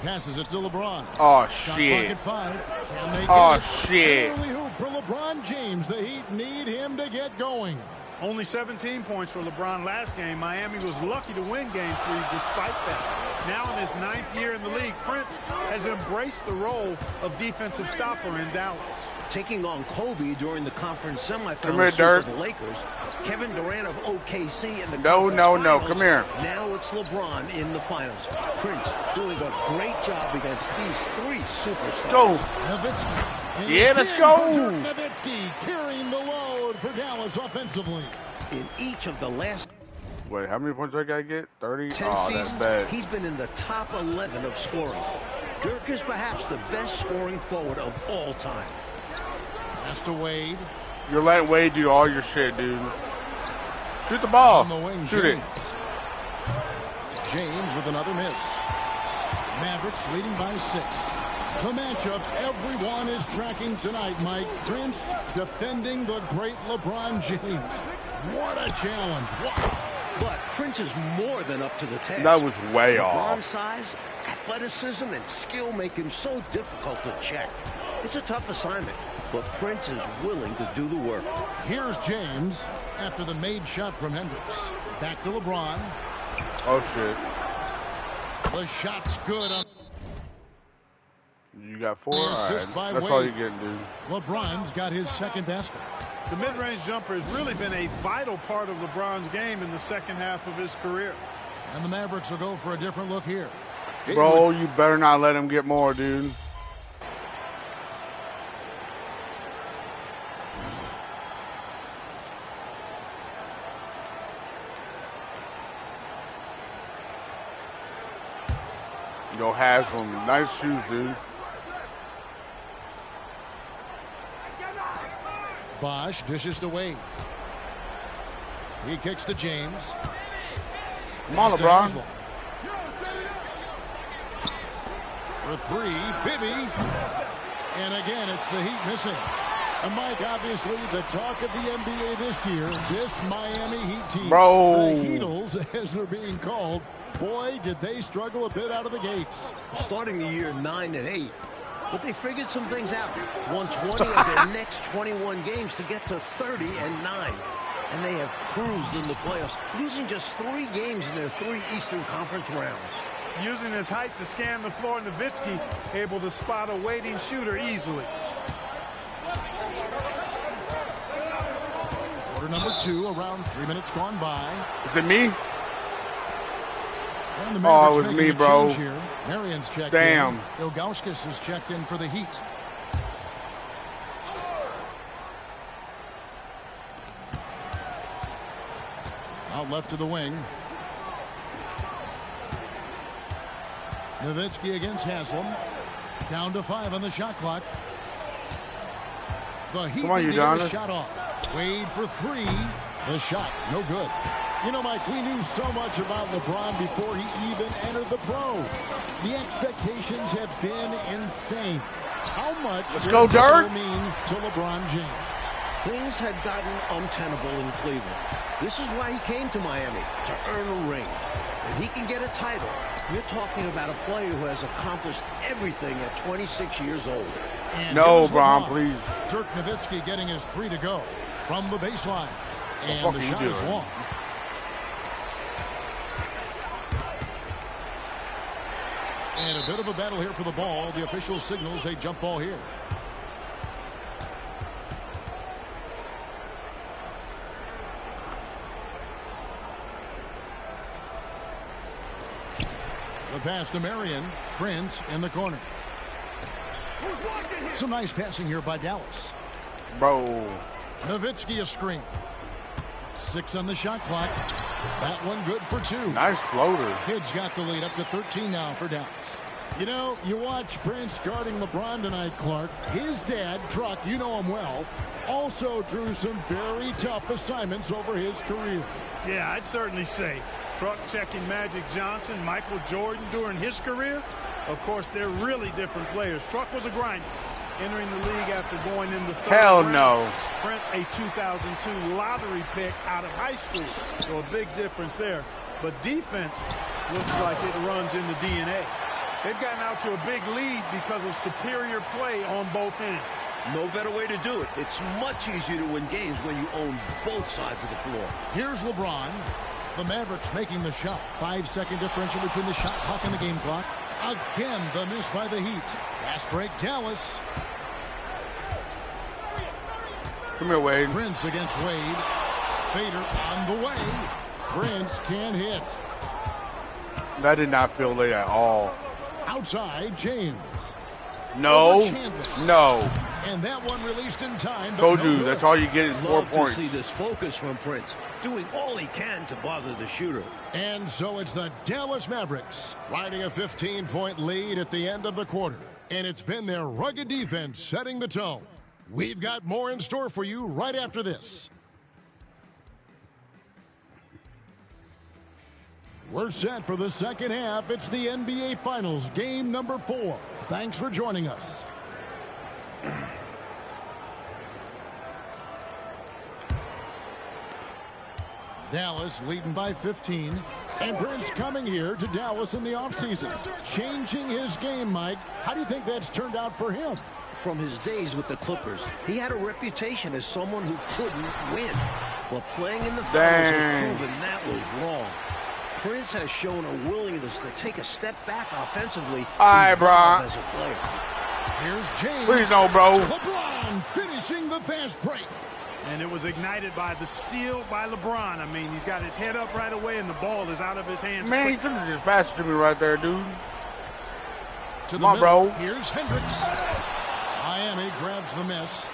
Passes it to LeBron. Oh, Shot shit. clock at 5. Can they get Oh, it? shit. Early hoop for LeBron James. The Heat need him to get going. Only 17 points for LeBron last game. Miami was lucky to win Game 3 despite that. Now in his 9th year in the league, Prince has embraced the role of defensive stopper in Dallas. Taking on Kobe during the conference Come here, semifinals Dirk. with the Lakers, Kevin Durant of OKC in the No, conference no, finals. come here. Now it's LeBron in the finals. Prince doing a great job against these 3 superstars. Go. Nowitzki. And Yeah, let's in go. for Dirk Nowitzki carrying the load for Dallas offensively. In each of the last Wait, how many points I gotta get? 30? 10 Oh, that's seasons, bad. he's been in the top 11 of scoring. Dirk is perhaps the best scoring forward of all time. Pass to Wade. You're letting Wade do all your shit, dude. Shoot the ball. On the wing, Shoot it. James with another miss. Mavericks leading by 6. The matchup everyone is tracking tonight, Mike. Prince defending the great LeBron James. What a challenge. What? But Prince is more than up to the task. That was way LeBron's off. size, athleticism, and skill make him so difficult to check. It's a tough assignment, but Prince is willing to do the work. Here's James after the made shot from Hendricks. Back to LeBron. Oh, shit. The shot's good. You got 4? All Assist right. by That's Wade. all you're getting, dude. LeBron's got his second basket. The mid-range jumper has really been a vital part of LeBron's game in the second half of his career. And the Mavericks will go for a different look here. Bro, you better not let him get more, dude. Yo, Haslam, nice shoes, dude. Bosh dishes to Wade. He kicks to James. Come on, LeBron. For three, Bibby. And again, it's the Heat missing. And Mike, obviously, the talk of the NBA this year, this Miami Heat team, Bro. the Heatles, as they're being called, boy, did they struggle a bit out of the gates. Starting the year 9-8, but they figured some things out. Won 20 of their next 21 games to get to 30-9. And they have cruised in the playoffs, losing just 3 games in their 3 Eastern Conference rounds. Using his height to scan the floor, Nowitzki able to spot a waiting shooter easily. Quarter number 2, around 3 minutes gone by. Is it me? And the Oh, Mavericks it was making me, a bro. change here. Marion's checked Damn. in. Ilgauskas is checked in for the Heat. Out left to the wing. Nowitzki against Haslam. Down to 5 on the shot clock. The Heat Come on, need to get a Udonis. shot off. Wade for 3. The shot, no good. You know, Mike, we knew so much about LeBron before he even entered the pros. The expectations have been insane. How much Let's go, does Dirk. it mean to LeBron James? Things had gotten untenable in Cleveland. This is why he came to Miami, to earn a ring. If he can get a title, you're talking about a player who has accomplished everything at 26 years old. And No, here's Bron, LeBron. please. Dirk Nowitzki getting his 3 to go from the baseline. And fuck the are you shot is doing? long. And a bit of a battle here for the ball. The official signals a jump ball here. The pass to Marion. Prince in the corner. Some nice passing here by Dallas. Bro. Nowitzki a screen. 6 on the shot clock. That one good for 2. Nice floater. Kids got the lead up to 13 now for Dallas. You know, you watch Prince guarding LeBron tonight, Clark. His dad, Truck, you know him well, also drew some very tough assignments over his career. Yeah, I'd certainly say. Truck checking Magic Johnson, Michael Jordan during his career. Of course, they're really different players. Truck was a grinder, entering the league after going in the 3rd Hell round. no. Prince, a 2002 lottery pick out of high school. So a big difference there. But defense looks like it runs in the DNA. They've gotten out to a big lead because of superior play on both ends. No better way to do it. It's much easier to win games when you own both sides of the floor. Here's LeBron. The Mavericks making the shot. 5-second differential between the shot clock and the game clock. Again, the miss by the Heat. Fast break, Dallas. Come here, Wade. Prince against Wade. Fader on the way. Prince can't hit. That did not feel late at all. Outside, James. No. Over Chandler. No. And that one released in time. but Told no you, good. that's all you get is 4 Love to points. see this focus from Prince, doing all he can to bother the shooter. And so it's the Dallas Mavericks riding a 15-point lead at the end of the quarter. And it's been their rugged defense setting the tone. We've got more in store for you right after this. We're set for the second half. It's the NBA Finals, game number 4. Thanks for joining us. Dallas leading by 15. And Prince coming here to Dallas in the offseason. Changing his game, Mike. How do you think that's turned out for him? From his days with the Clippers, he had a reputation as someone who couldn't win. But playing in the finals has proven that was wrong. Prince has shown a willingness to take a step back offensively. All right, bro. As a player. Here's James. Please no, bro. LeBron finishing the fast break. And it was ignited by the steal by LeBron. I mean, he's got his head up right away, and the ball is out of his hands. Man, you could have just passed it to me right there, dude. To Come on, bro. Here's Hendricks. Miami grabs the miss.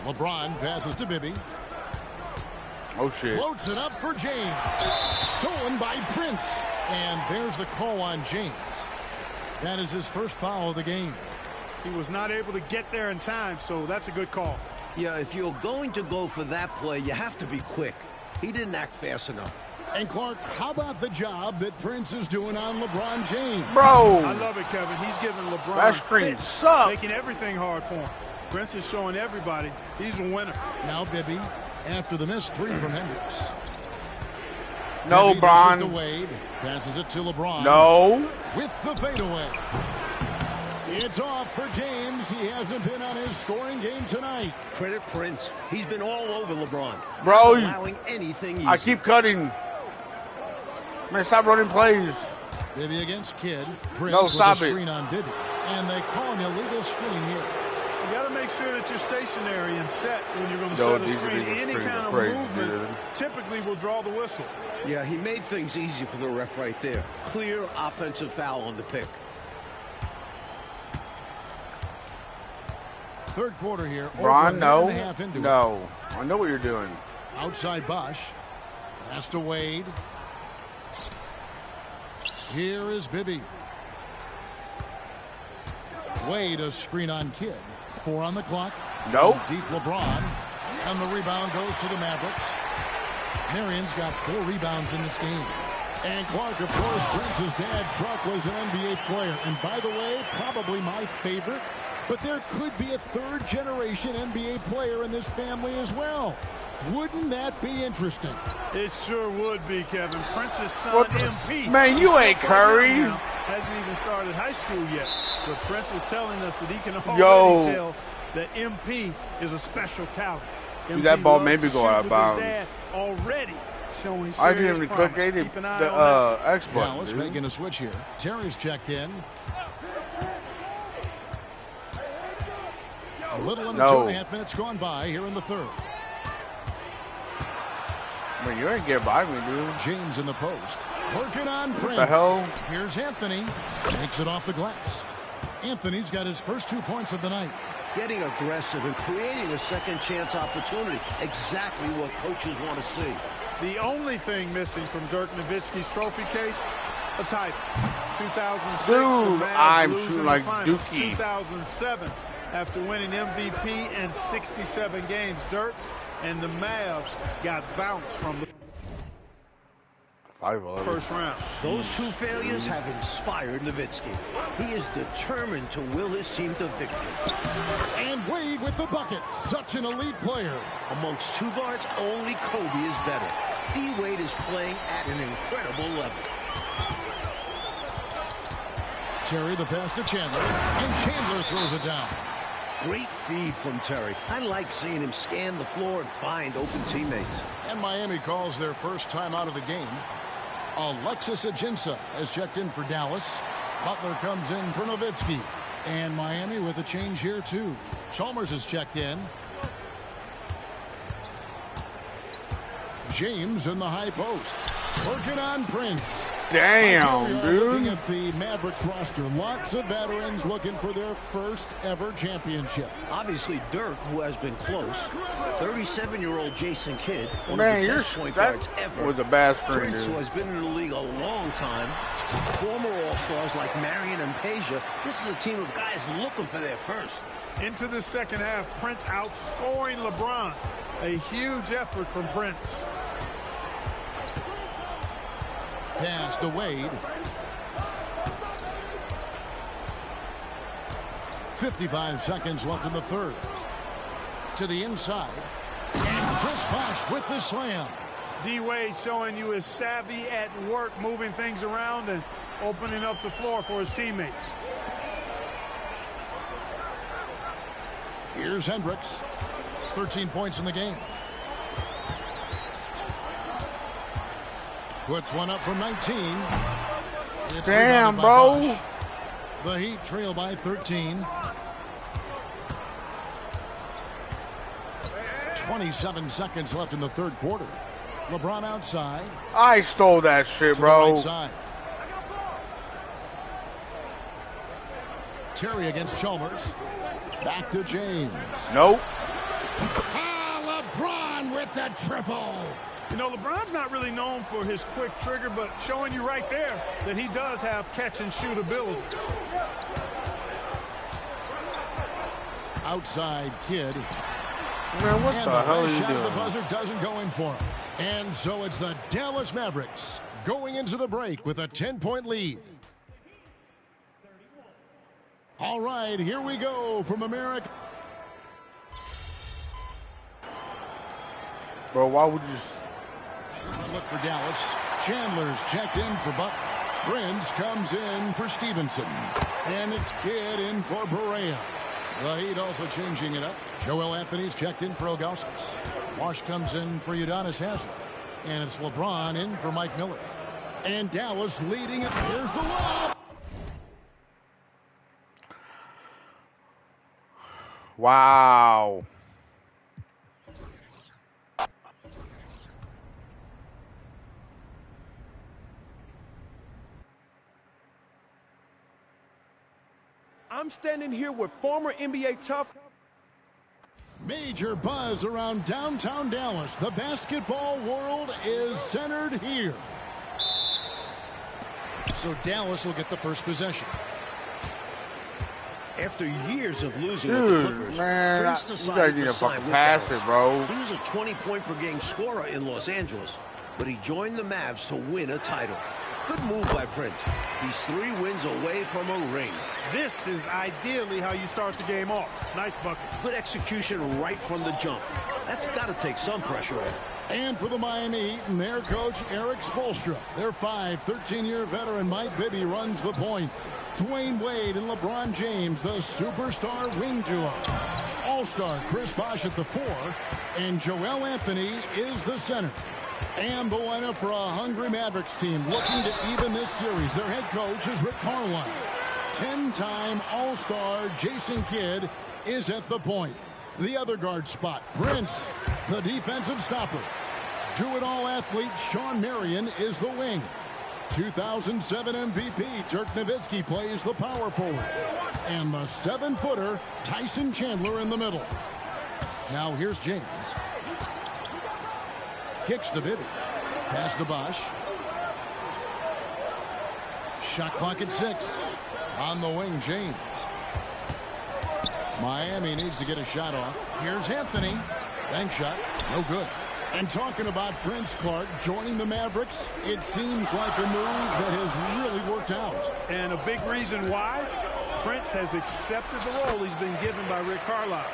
LeBron passes to Bibby. Oh, shit. Floats it up for James. Stolen by Prince. And there's the call on James. That is his first foul of the game. He was not able to get there in time, so that's a good call. Yeah, if you're going to go for that play, you have to be quick. He didn't act fast enough. And Clark, how about the job that Prince is doing on LeBron James? Bro! I love it, Kevin. He's giving LeBron that screen fits, sucks. making everything hard for him. Prince is showing everybody he's a winner. Now Bibby, after the missed three from Hendricks. No, Bibby Bron. dishes to Wade, passes it to LeBron. No. With the fadeaway. It's off for James. He hasn't been on his scoring game tonight. Credit Prince. He's been all over LeBron. Bro, not allowing anything easy. I keep cutting. Man, stop running plays. Bibby against Kidd. Prince No, with stop a it. screen on Bibby. And they call an illegal screen here. You got to make sure that you're stationary and set when you're going to Yo, set a these screen. Any screens kind are of crazy, movement dude. typically will draw the whistle. Yeah, he made things easy for the ref right there. Clear offensive foul on the pick. Third quarter here. Bron, no. Into no. I know what you're doing. Outside Bosch. Pass to Wade. Here is Bibby. Wade, a screen on Kidd. 4 on the clock. Nope. Deep LeBron. And the rebound goes to the Mavericks. Marion's got 4 rebounds in this game. And Clark, of course, Prince's dad, Truck, was an NBA player. And by the way, probably my favorite. But there could be a third-generation NBA player in this family as well. Wouldn't that be interesting? It sure would be, Kevin. Prince's son, MP. Man, you ain't Curry. Hasn't even started high school yet. But Prince was telling us that he can already tell that MP is a special talent. MP that ball made me go out of bounds. Dad already showing serious I didn't even click the X button. Dallas making a switch here. Terry's checked in. A little under 2.5 minutes gone by here in the third. I mean, you ain't get by me, dude. James in the post. Working on Prince. What the hell? Here's Anthony. Takes it off the glass. Anthony's got his first 2 points of the night. Getting aggressive and creating a second chance opportunity. Exactly what coaches want to see. The only thing missing from Dirk Nowitzki's trophy case, a title. 2006, dude, the Mavs I'm losing shooting the like finals. Dookie. 2007, after winning MVP in 67 games, Dirk and the Mavs got bounced from the first round. Those 2 failures have inspired Nowitzki. He is determined to will his team to victory. And Wade with the bucket. Such an elite player. Amongst 2 guards, only Kobe is better. D. Wade is playing at an incredible level. Terry the pass to Chandler. And Chandler throws it down. Great feed from Terry. I like seeing him scan the floor and find open teammates. And Miami calls their first time out of the game. Alexis Ajinça has checked in for Dallas. Butler comes in for Nowitzki. And Miami with a change here, too. Chalmers has checked in. James in the high post. Working on Prince. Damn, dude. Looking at the Mavericks roster, lots of veterans looking for their first ever championship. Obviously, Dirk, who has been close. 37-year-old Jason Kidd, one Man, of the best point guards ever. Was a bad screen, Prince, dude. who has been in the league a long time. Former All-Stars like Marion and Peja. This is a team of guys looking for their first. Into the second half, Prince outscoring LeBron. A huge effort from Prince. Pass to Wade. 55 seconds left in the third. To the inside. And Chris Bosh with the slam. D. Wade showing you his savvy at work, moving things around and opening up the floor for his teammates. Here's Hendricks. 13 points in the game. Puts one up from 19. It's damn, by bro. Bosh. The Heat trail by 13. 27 seconds left in the third quarter. LeBron outside. I stole that shit, To bro. the right side. Terry against Chalmers. Back to James. Nope. LeBron with the triple. You know, LeBron's not really known for his quick trigger, but showing you right there that he does have catch and shoot ability. Outside Kidd. Man, what and the hell last are you shot of the doing? buzzer doesn't go in for him. And so it's the Dallas Mavericks going into the break with a 10-point lead. All right, here we go from America. Bro, why would you Look for Dallas. Chandler's checked in for Butler. Prince comes in for Stevenson. And it's Kidd in for Barea. The Heat also changing it up. Joel Anthony's checked in for Ilgauskas. Wash comes in for Udonis Haslem. And it's LeBron in for Mike Miller. And Dallas leading it. Here's the lob. Wow. I'm standing here with former NBA tough. Major buzz around downtown Dallas. The basketball world is centered here. So Dallas will get the first possession. After years of losing Dude, with the Clippers, man, Prince you decided gotta to get a sign fucking with pass Dallas. it, bro. He was a 20-point-per-game scorer in Los Angeles, but he joined the Mavs to win a title. Good move by Prince. He's 3 wins away from a ring. This is ideally how you start the game off. Nice bucket. Good execution right from the jump. That's got to take some pressure off. And for the Miami Heat and their coach, Eric Spoelstra. Their 13-year veteran Mike Bibby runs the point. Dwayne Wade and LeBron James, the superstar wing duo. All-star Chris Bosh at the 4, and Joel Anthony is the center. And the lineup for a hungry Mavericks team looking to even this series. Their head coach is Rick Carlisle. 10-time All-Star Jason Kidd is at the point. The other guard spot, Prince, the defensive stopper. Do-it-all athlete Sean Marion is the wing. 2007 MVP Dirk Nowitzki plays the power forward. And the 7-footer Tyson Chandler in the middle. Now here's James. Kicks to Bibby. Pass to Bosh. Shot clock at 6. On the wing, James. Miami needs to get a shot off. Here's Anthony. Bank shot. No good. And talking about Prince Clark joining the Mavericks, it seems like a move that has really worked out. And a big reason why, Prince has accepted the role he's been given by Rick Carlisle.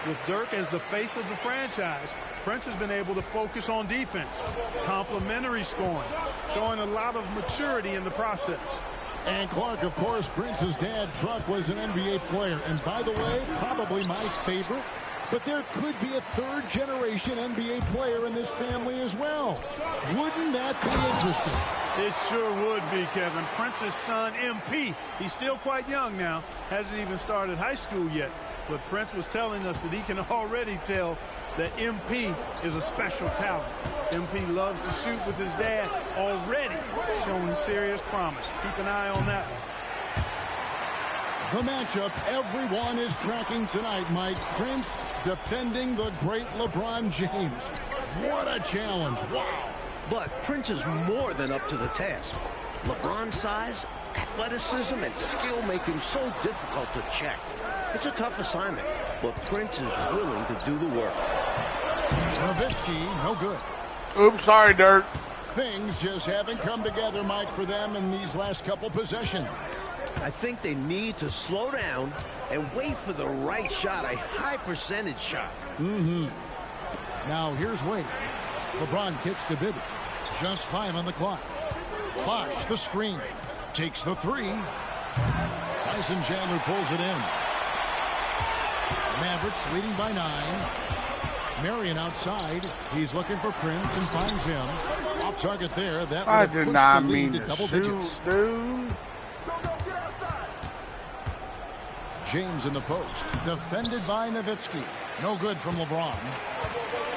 With Dirk as the face of the franchise, Prince has been able to focus on defense, complementary scoring, showing a lot of maturity in the process. And Clark, of course, Prince's dad, Truck, was an NBA player. And by the way, probably my favorite. But there could be a 3rd-generation NBA player in this family as well. Wouldn't that be interesting? It sure would be, Kevin. Prince's son, MP, he's still quite young now. Hasn't even started high school yet. But Prince was telling us that he can already tell that MP is a special talent. MP loves to shoot with his dad, already showing serious promise. Keep an eye on that one. The matchup everyone is tracking tonight, Mike. Prince defending the great LeBron James. What a challenge. Wow. But Prince is more than up to the task. LeBron's size, athleticism, and skill make him so difficult to check. It's a tough assignment, but Prince is willing to do the work. Nowitzki, no good. Oops, sorry, Dirk. Things just haven't come together, Mike, for them in these last couple possessions. I think they need to slow down and wait for the right shot, a high-percentage shot. Now here's Wade. LeBron kicks to Bibby. Just 5 on the clock. Bosh, the screen. Takes the 3. Tyson Chandler pulls it in. Mavericks leading by 9. Marion outside. He's looking for Prince and finds him. Off target there. That would have pushed the lead to double digits. Dude. James in the post. Defended by Nowitzki. No good from LeBron.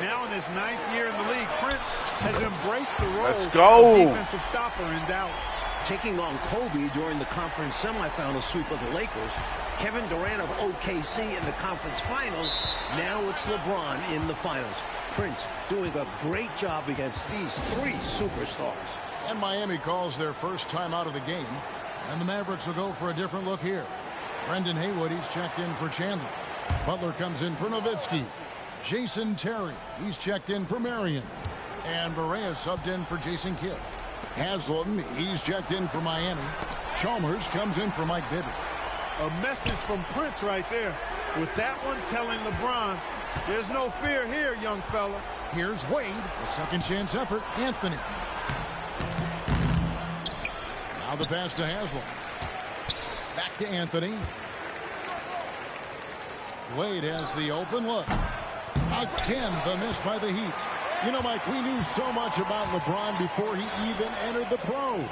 Now in his 9th year in the league, Prince has embraced the Let's role go. of defensive stopper in Dallas. Taking on Kobe during the conference semifinal sweep of the Lakers, Kevin Durant of OKC in the conference finals, now it's LeBron in the finals. Prince doing a great job against these 3 superstars. And Miami calls their first time out of the game. And the Mavericks will go for a different look here. Brendan Haywood, he's checked in for Chandler. Butler comes in for Nowitzki. Jason Terry, he's checked in for Marion. And Barea subbed in for Jason Kidd. Haslam, he's checked in for Miami. Chalmers comes in for Mike Bibby. A message from Prince right there. With that one telling LeBron, there's no fear here, young fella. Here's Wade, a second chance effort. Anthony. Now the pass to Haslam. Back to Anthony. Wade has the open look. Again, the miss by the Heat. You know, Mike, we knew so much about LeBron before he even entered the pros.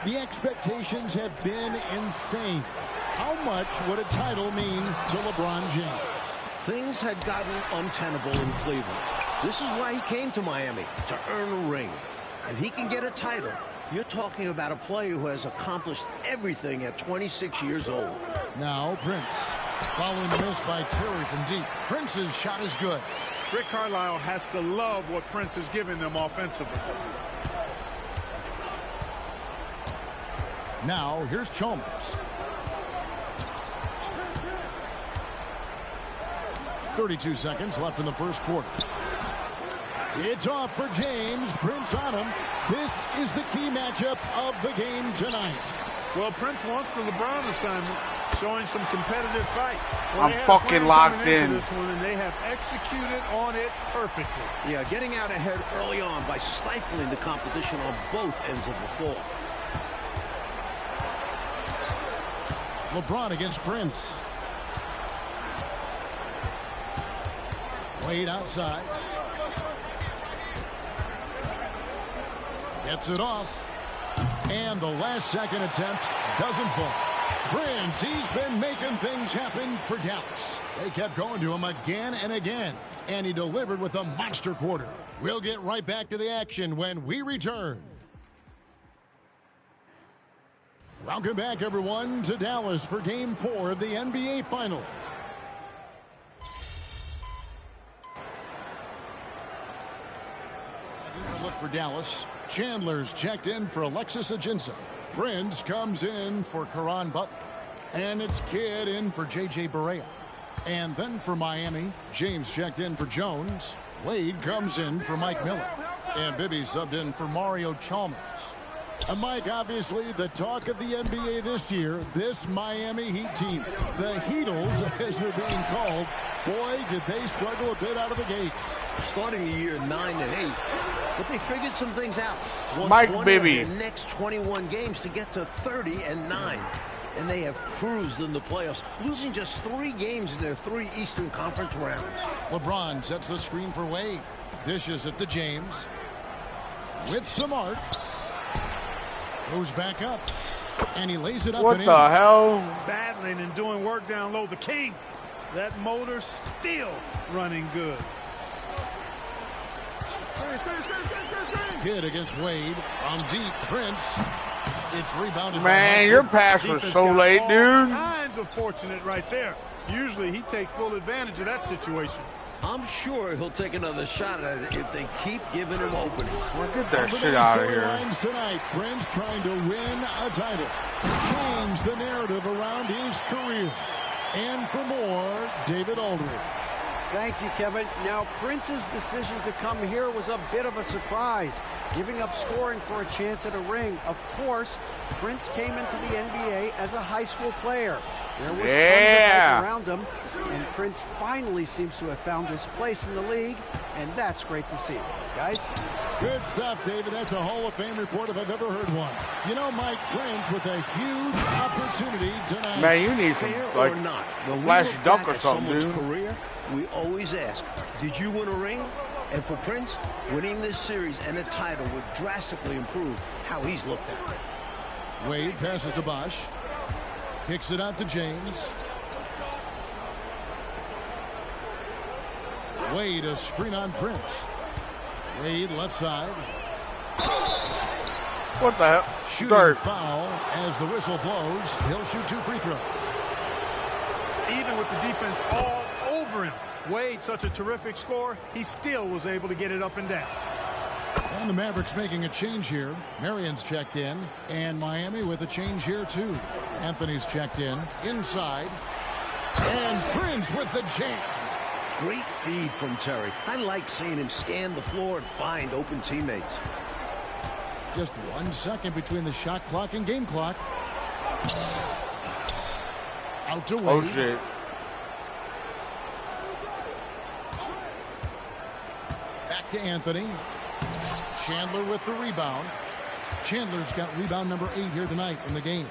The expectations have been insane. How much would a title mean to LeBron James? Things had gotten untenable in Cleveland. This is why he came to Miami, to earn a ring. If he can get a title, you're talking about a player who has accomplished everything at 26 years old. Now Prince. Following the miss by Terry from deep. Prince's shot is good. Rick Carlisle has to love what Prince has given them offensively. Now here's Chalmers. 32 seconds left in the first quarter. It's off for James. Prince on him. This is the key matchup of the game tonight. Well, Prince wants the LeBron assignment, showing some competitive fight. Well, I'm fucking locked in. This one, and they have executed on it perfectly. Yeah, getting out ahead early on by stifling the competition on both ends of the floor. LeBron against Prince. Wade outside. Gets it off. And the last second attempt doesn't fall. Prince, he's been making things happen for Dallas. They kept going to him again and again. And he delivered with a monster quarter. We'll get right back to the action when we return. Welcome back, everyone, to Dallas for Game 4 of the NBA Finals. Look for Dallas. Chandler's checked in for Alexis Ajinça. Prince comes in for Caron Butler. And it's Kidd in for J.J. Barea. And then for Miami, James checked in for Jones. Wade comes in for Mike Miller. And Bibby subbed in for Mario Chalmers. And Mike, obviously the talk of the NBA this year, this Miami Heat team. The Heatles, as they're being called. Boy, did they struggle a bit out of the gate. Starting the year 9-8. But they figured some things out. Mike Bibby. The next 21 games to get to 30-9. And they have cruised in the playoffs, losing just 3 games in their 3 Eastern Conference rounds. LeBron sets the screen for Wade. Dishes it to James. With some arc. Goes back up. And he lays it up. What and the in. hell? Battling and doing work down low. The king. That motor still running good. Kidd against Wade. On deep, Prince. It's rebounded. Man, your pass was so late, dude. Kinds of fortunate right there. Usually he takes full advantage of that situation. I'm sure he'll take another shot at it if they keep giving him openings. Well, get that shit out of here. Tonight, Prince trying to win a title. Change the narrative around his career. And for more, David Aldridge. Thank you, Kevin. Now, Prince's decision to come here was a bit of a surprise, giving up scoring for a chance at a ring. Of course, Prince came into the NBA as a high school player. There was tons of hype around him, and Prince finally seems to have found his place in the league, and that's great to see. Guys? Good stuff, David. That's a Hall of Fame report if I've ever heard one. You know, Mike, Prince with a huge opportunity tonight. Man, you need some, like, flash dunk or something, dude. Career, we always ask, did you win a ring? And for Prince, winning this series and a title would drastically improve how he's looked at. Wade passes to Bosh. Kicks it out to James. Wade, a screen on Prince. Wade, left side. What the hell? Shooting foul as the whistle blows. He'll shoot 2 free throws. Even with the defense all over him, Wade, such a terrific scorer, he still was able to get it up and down. And the Mavericks making a change here. Marion's checked in. And Miami with a change here, too. Anthony's checked in. Inside. And Prince with the jam. Great feed from Terry. I like seeing him scan the floor and find open teammates. Just 1 second between the shot clock and game clock. Out to Wade. Oh, shit. Back to Anthony. Chandler with the rebound. Chandler's got rebound number 8 here tonight in the game.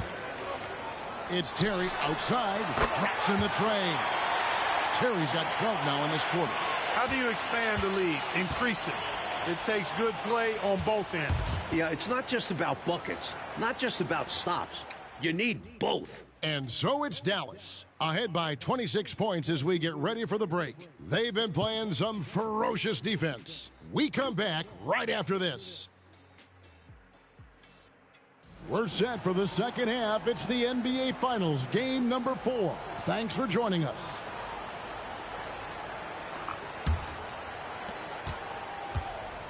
It's Terry outside. Drops in the tray. Terry's got 12 now in this quarter. How do you expand the lead? Increase it. It takes good play on both ends. Yeah, it's not just about buckets, not just about stops. You need both. And so it's Dallas, ahead by 26 points as we get ready for the break. They've been playing some ferocious defense. We come back right after this. We're set for the second half. It's the NBA Finals, game number 4. Thanks for joining us.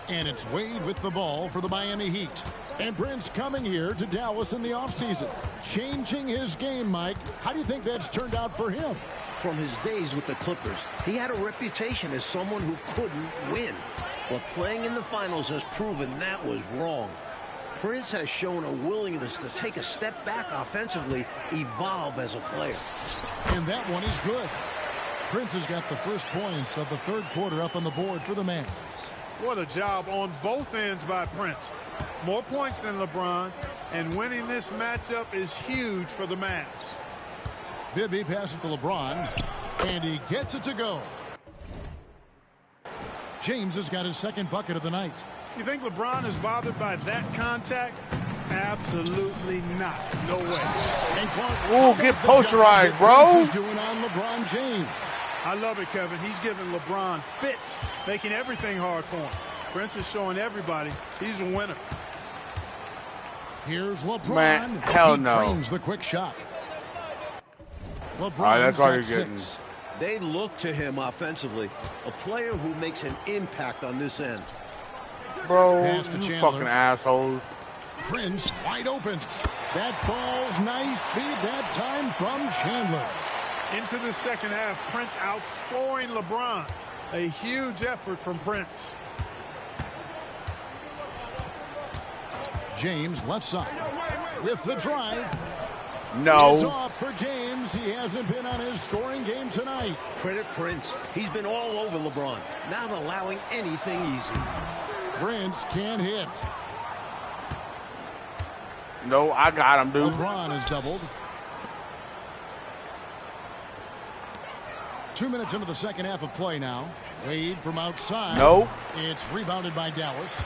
And it's Wade with the ball for the Miami Heat. And Prince coming here to Dallas in the offseason. Changing his game, Mike. How do you think that's turned out for him? From his days with the Clippers, he had a reputation as someone who couldn't win. But playing in the finals has proven that was wrong. Prince has shown a willingness to take a step back offensively, evolve as a player. And that one is good. Prince has got the first points of the third quarter up on the board for the Mavs. What a job on both ends by Prince. More points than LeBron, and winning this matchup is huge for the Mavs. Bibby passes to LeBron, and he gets it to go. James has got his second bucket of the night. You think LeBron is bothered by that contact? Absolutely not. No way. Ooh, get posterized, bro. He's doing on LeBron James. I love it, Kevin. He's giving LeBron fits, making everything hard for him. Prince is showing everybody he's a winner. Here's LeBron. Man, hell he no. frames the quick shot. LeBron that's all you're got getting. 6. They look to him offensively, a player who makes an impact on this end. Bro, Pass to you Chandler. fucking assholes. Prince wide open. That ball's nice feed that time from Chandler. Into the second half, Prince outscoring LeBron. A huge effort from Prince. James left side with the drive. No. It's off for James. He hasn't been on his scoring game tonight. Credit Prince. He's been all over LeBron, not allowing anything easy. Prince can't hit. No, I got him, dude. LeBron is doubled. 2 minutes into the second half of play now. Wade from outside. Nope. It's rebounded by Dallas.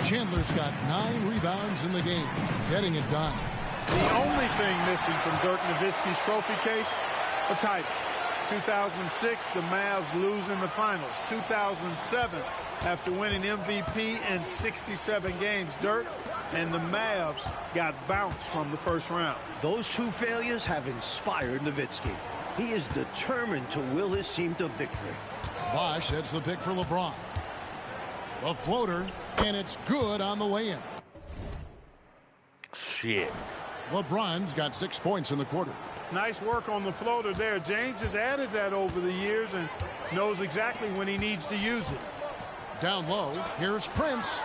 Chandler's got 9 rebounds in the game. Getting it done. The only thing missing from Dirk Nowitzki's trophy case, a title. 2006, the Mavs lose in the finals. 2007, after winning MVP in 67 games, Dirk and the Mavs got bounced from the first round. Those 2 failures have inspired Nowitzki. He is determined to will his team to victory. Bosh sets the pick for LeBron. A floater, and it's good on the way in. Shit. LeBron's got 6 points in the quarter. Nice work on the floater there. James has added that over the years and knows exactly when he needs to use it. Down low, here's Prince.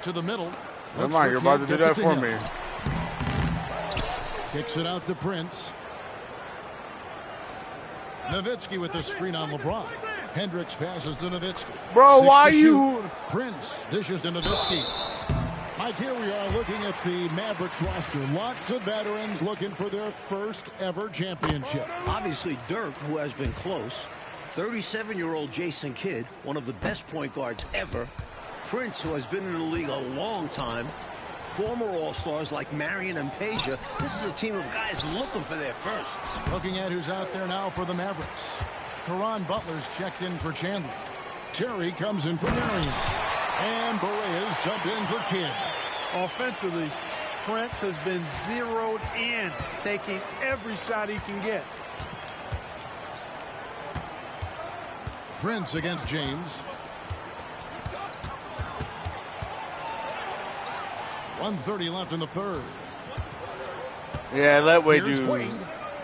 To the middle. Come on, you're about to do that for me. Kicks it out to Prince. Nowitzki with the screen on LeBron. Hendricks passes to Nowitzki. Bro, 6 why to you? shoot. Prince dishes to Nowitzki. Mike, here we are looking at the Mavericks roster. Lots of veterans looking for their first ever championship. Obviously, Dirk, who has been close. 37-year-old Jason Kidd, one of the best point guards ever. Prince, who has been in the league a long time. Former All-Stars like Marion and Peja. This is a team of guys looking for their first. Looking at who's out there now for the Mavericks. Caron Butler's checked in for Chandler. Terry comes in for Marion. And Borea's subbed in for Kidd. Offensively, Prince has been zeroed in, taking every shot he can get. Prince against James. 1:30 left in the third. Yeah, let Wade Here's do. Wade.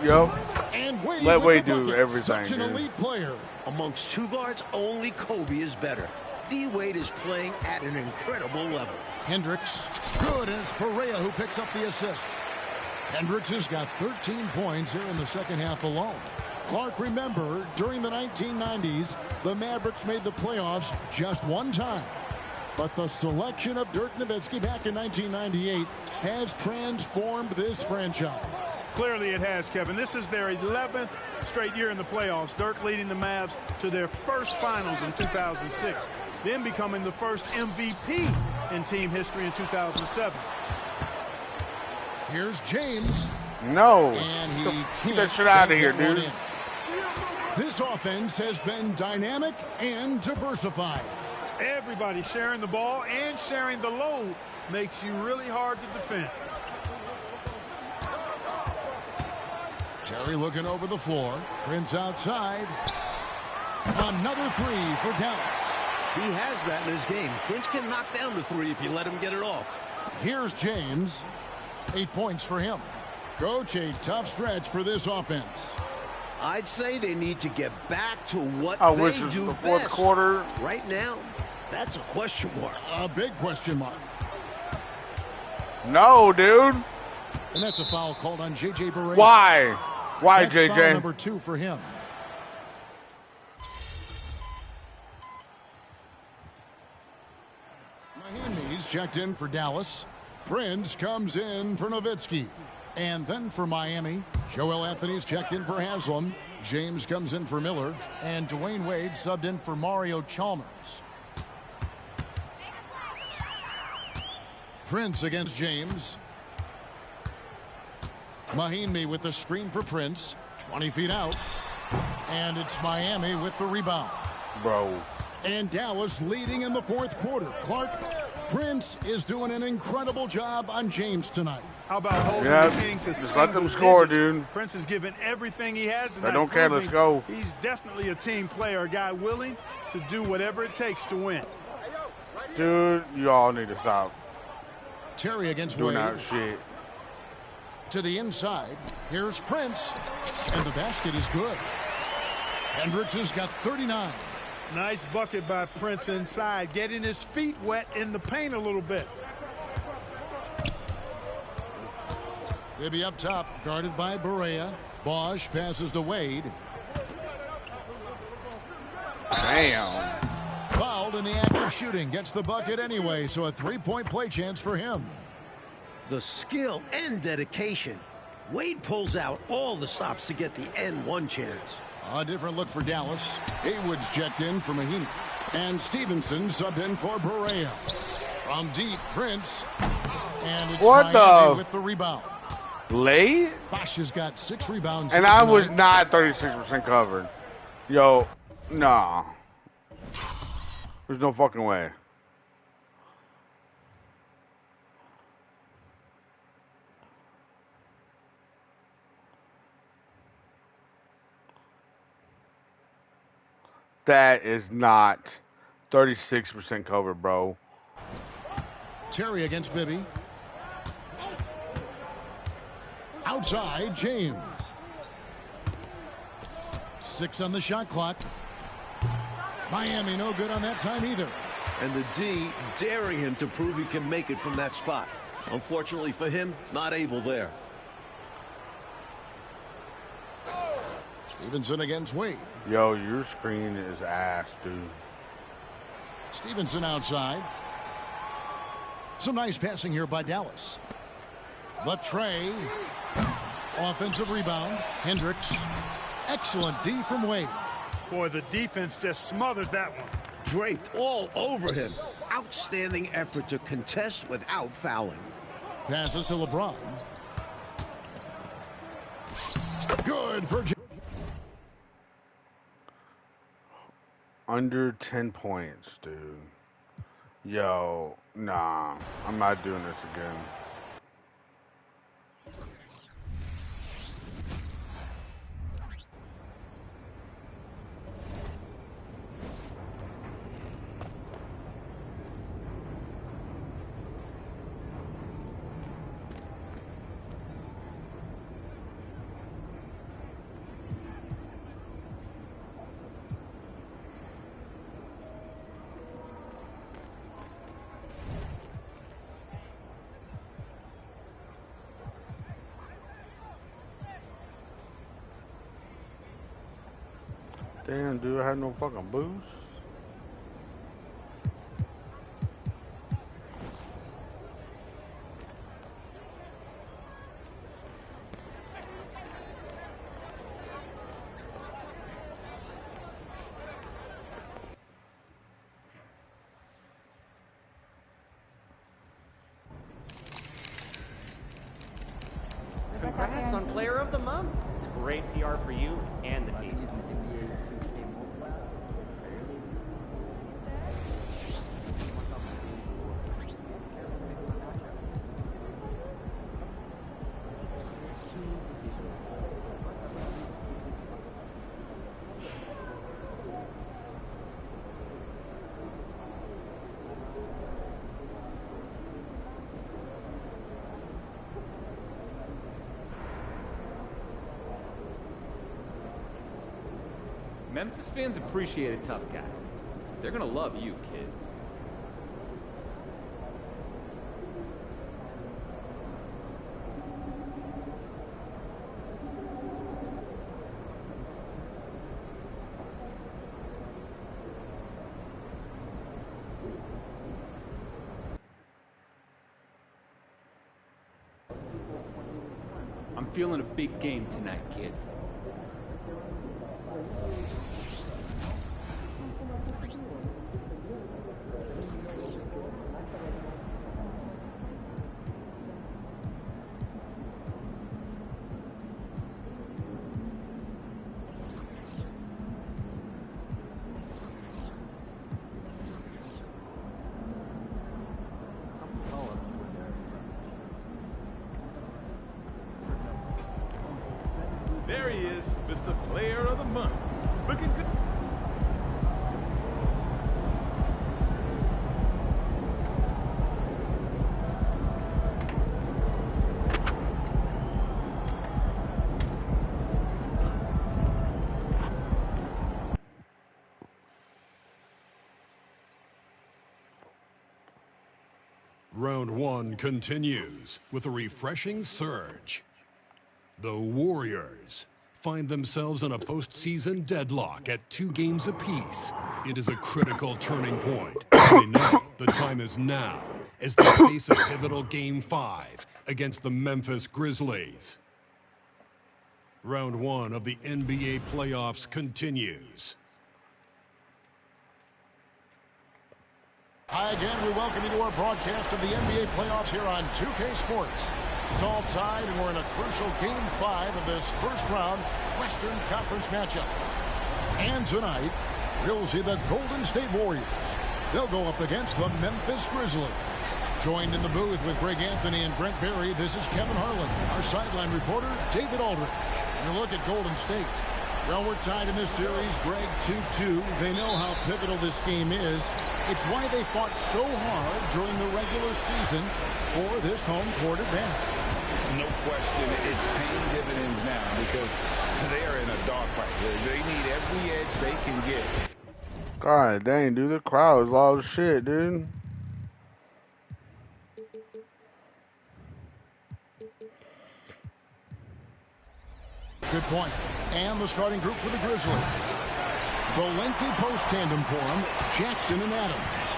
Yo. And Wade Let with Wade the do bucket. everything, Such an dude. elite player. Amongst two guards, only Kobe is better. D-Wade is playing at an incredible level. Hendricks. Good, and it's Perea who picks up the assist. Hendricks has got 13 points here in the second half alone. Clark, remember, during the 1990s, the Mavericks made the playoffs just one time. But the selection of Dirk Nowitzki back in 1998 has transformed this franchise. Clearly it has, Kevin. This is their 11th straight year in the playoffs. Dirk leading the Mavs to their first finals in 2006, then becoming the first MVP in team history in 2007. Here's James. No. And he Get that shit out of here, get one dude. in. This offense has been dynamic and diversified. Everybody sharing the ball and sharing the load makes you really hard to defend. Terry looking over the floor. Prince outside. Another three for Dallas. He has that in his game. Prince can knock down the three if you let him get it off. Here's James. 8 points for him. Coach, a tough stretch for this offense. I'd say they need to get back to what I they wish it was do the fourth best. quarter. Right now, that's a question mark. A big question mark. No, dude. And that's a foul called on J.J. Barea. Why? Why, That's JJ? foul number 2 for him. Mahinmi's checked in for Dallas. Prince comes in for Nowitzki. And then for Miami, Joel Anthony's checked in for Haslam. James comes in for Miller. And Dwayne Wade subbed in for Mario Chalmers. Prince against James. Mahinmi with the screen for Prince. 20 feet out. And it's Miami with the rebound. Bro. And Dallas leading in the fourth quarter. Clark, Prince is doing an incredible job on James tonight. How about holding Yeah, the King to just let them single score, digits? dude. Prince has given everything he has tonight. I don't care, let's go. He's definitely a team player, a guy willing to do whatever it takes to win. Dude, you all need to stop Terry against doing Wade. that shit. To the inside. Here's Prince. And the basket is good. Hendricks has got 39. Nice bucket by Prince inside, getting his feet wet in the paint a little bit. Bibby up top, guarded by Barea. Bosch passes to Wade. Damn. Fouled in the act of shooting. Gets the bucket anyway, so a three-point play chance for him. The skill and dedication. Wade pulls out all the stops to get the N1 chance. A different look for Dallas. Haywood's checked in for Mahinmi. And Stevenson subbed in for Barea. From deep, Prince. And it's What Miami the? with the rebound. Late? Bosch has got 6 rebounds. And here I was tonight. not 36% covered. Yo, nah. There's no fucking way. That is not 36% covered, bro. Terry against Bibby. Outside, James. 6 on the shot clock. Miami no good on that time either. And the D daring him to prove he can make it from that spot. Unfortunately for him, not able there. Stevenson against Wade. Yo, your screen is ass, dude. Stevenson outside. Some nice passing here by Dallas. The tray. Offensive rebound. Hendricks. Excellent D from Wade. Boy, the defense just smothered that one. Draped all over him. Outstanding effort to contest without fouling. Passes to LeBron. Good for Under 10 points, dude. Yo, nah. I'm not doing this again. Damn, dude, I had no fucking boost. Congrats on Player of the Month. It's great PR for you and the team. Memphis fans appreciate a tough guy. They're gonna love you, kid. I'm feeling a big game tonight, kid. There he is, Mr. Player of the Month. Looking good. Round one continues with a refreshing surge. The Warriors find themselves in a postseason deadlock at 2 games apiece. It is a critical turning point. They know the time is now as they face a pivotal Game 5 against the Memphis Grizzlies. Round one of the NBA playoffs continues. Hi again, we welcome you to our broadcast of the NBA playoffs here on 2K Sports. It's all tied, and we're in a crucial Game 5 of this first-round Western Conference matchup. And tonight, we'll see the Golden State Warriors. They'll go up against the Memphis Grizzlies. Joined in the booth with Greg Anthony and Brent Barry, this is Kevin Harlan. Our sideline reporter, David Aldridge. And a look at Golden State. Well, we're tied in this series, Greg, 2-2. They know how pivotal this game is. It's why they fought so hard during the regular season for this home court advantage. No question, it's paying dividends now because they are in a dogfight. They need every edge they can get. God dang, dude, the crowd is loud as shit, dude. Good point. And the starting group for the Grizzlies. The lengthy post tandem for them, Jackson and Adams.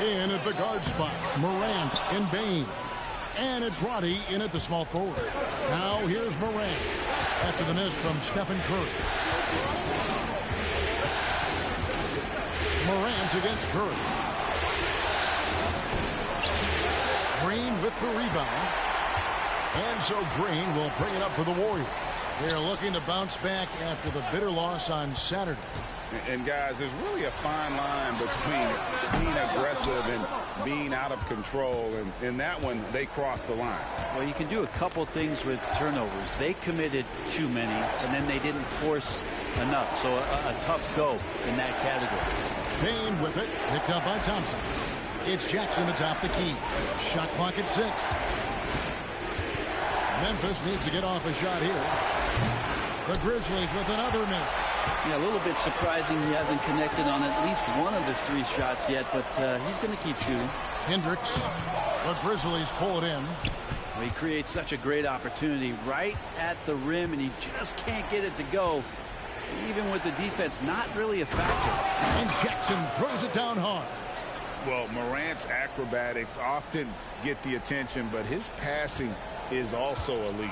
In at the guard spots, Morant and Bane. And it's Roddy in at the small forward. Now here's Morant after the miss from Stephen Curry. Morant against Curry. Green with the rebound. And so Green will bring it up for the Warriors. They're looking to bounce back after the bitter loss on Saturday. And guys, there's really a fine line between being aggressive and being out of control. And in that one, they crossed the line. Well, you can do a couple things with turnovers. They committed too many, and then they didn't force enough. So a tough go in that category. Payne with it, picked up by Thompson. It's Jackson atop the key. Shot clock at 6. Memphis needs to get off a shot here. The Grizzlies with another miss. Yeah, a little bit surprising he hasn't connected on at least one of his 3 shots yet, but he's going to keep shooting. Hendricks. The Grizzlies pull it in. Well, he creates such a great opportunity right at the rim, and he just can't get it to go, even with with the defense not really a factor. And Jackson throws it down hard. Well, Morant's acrobatics often get the attention, but his passing is also elite.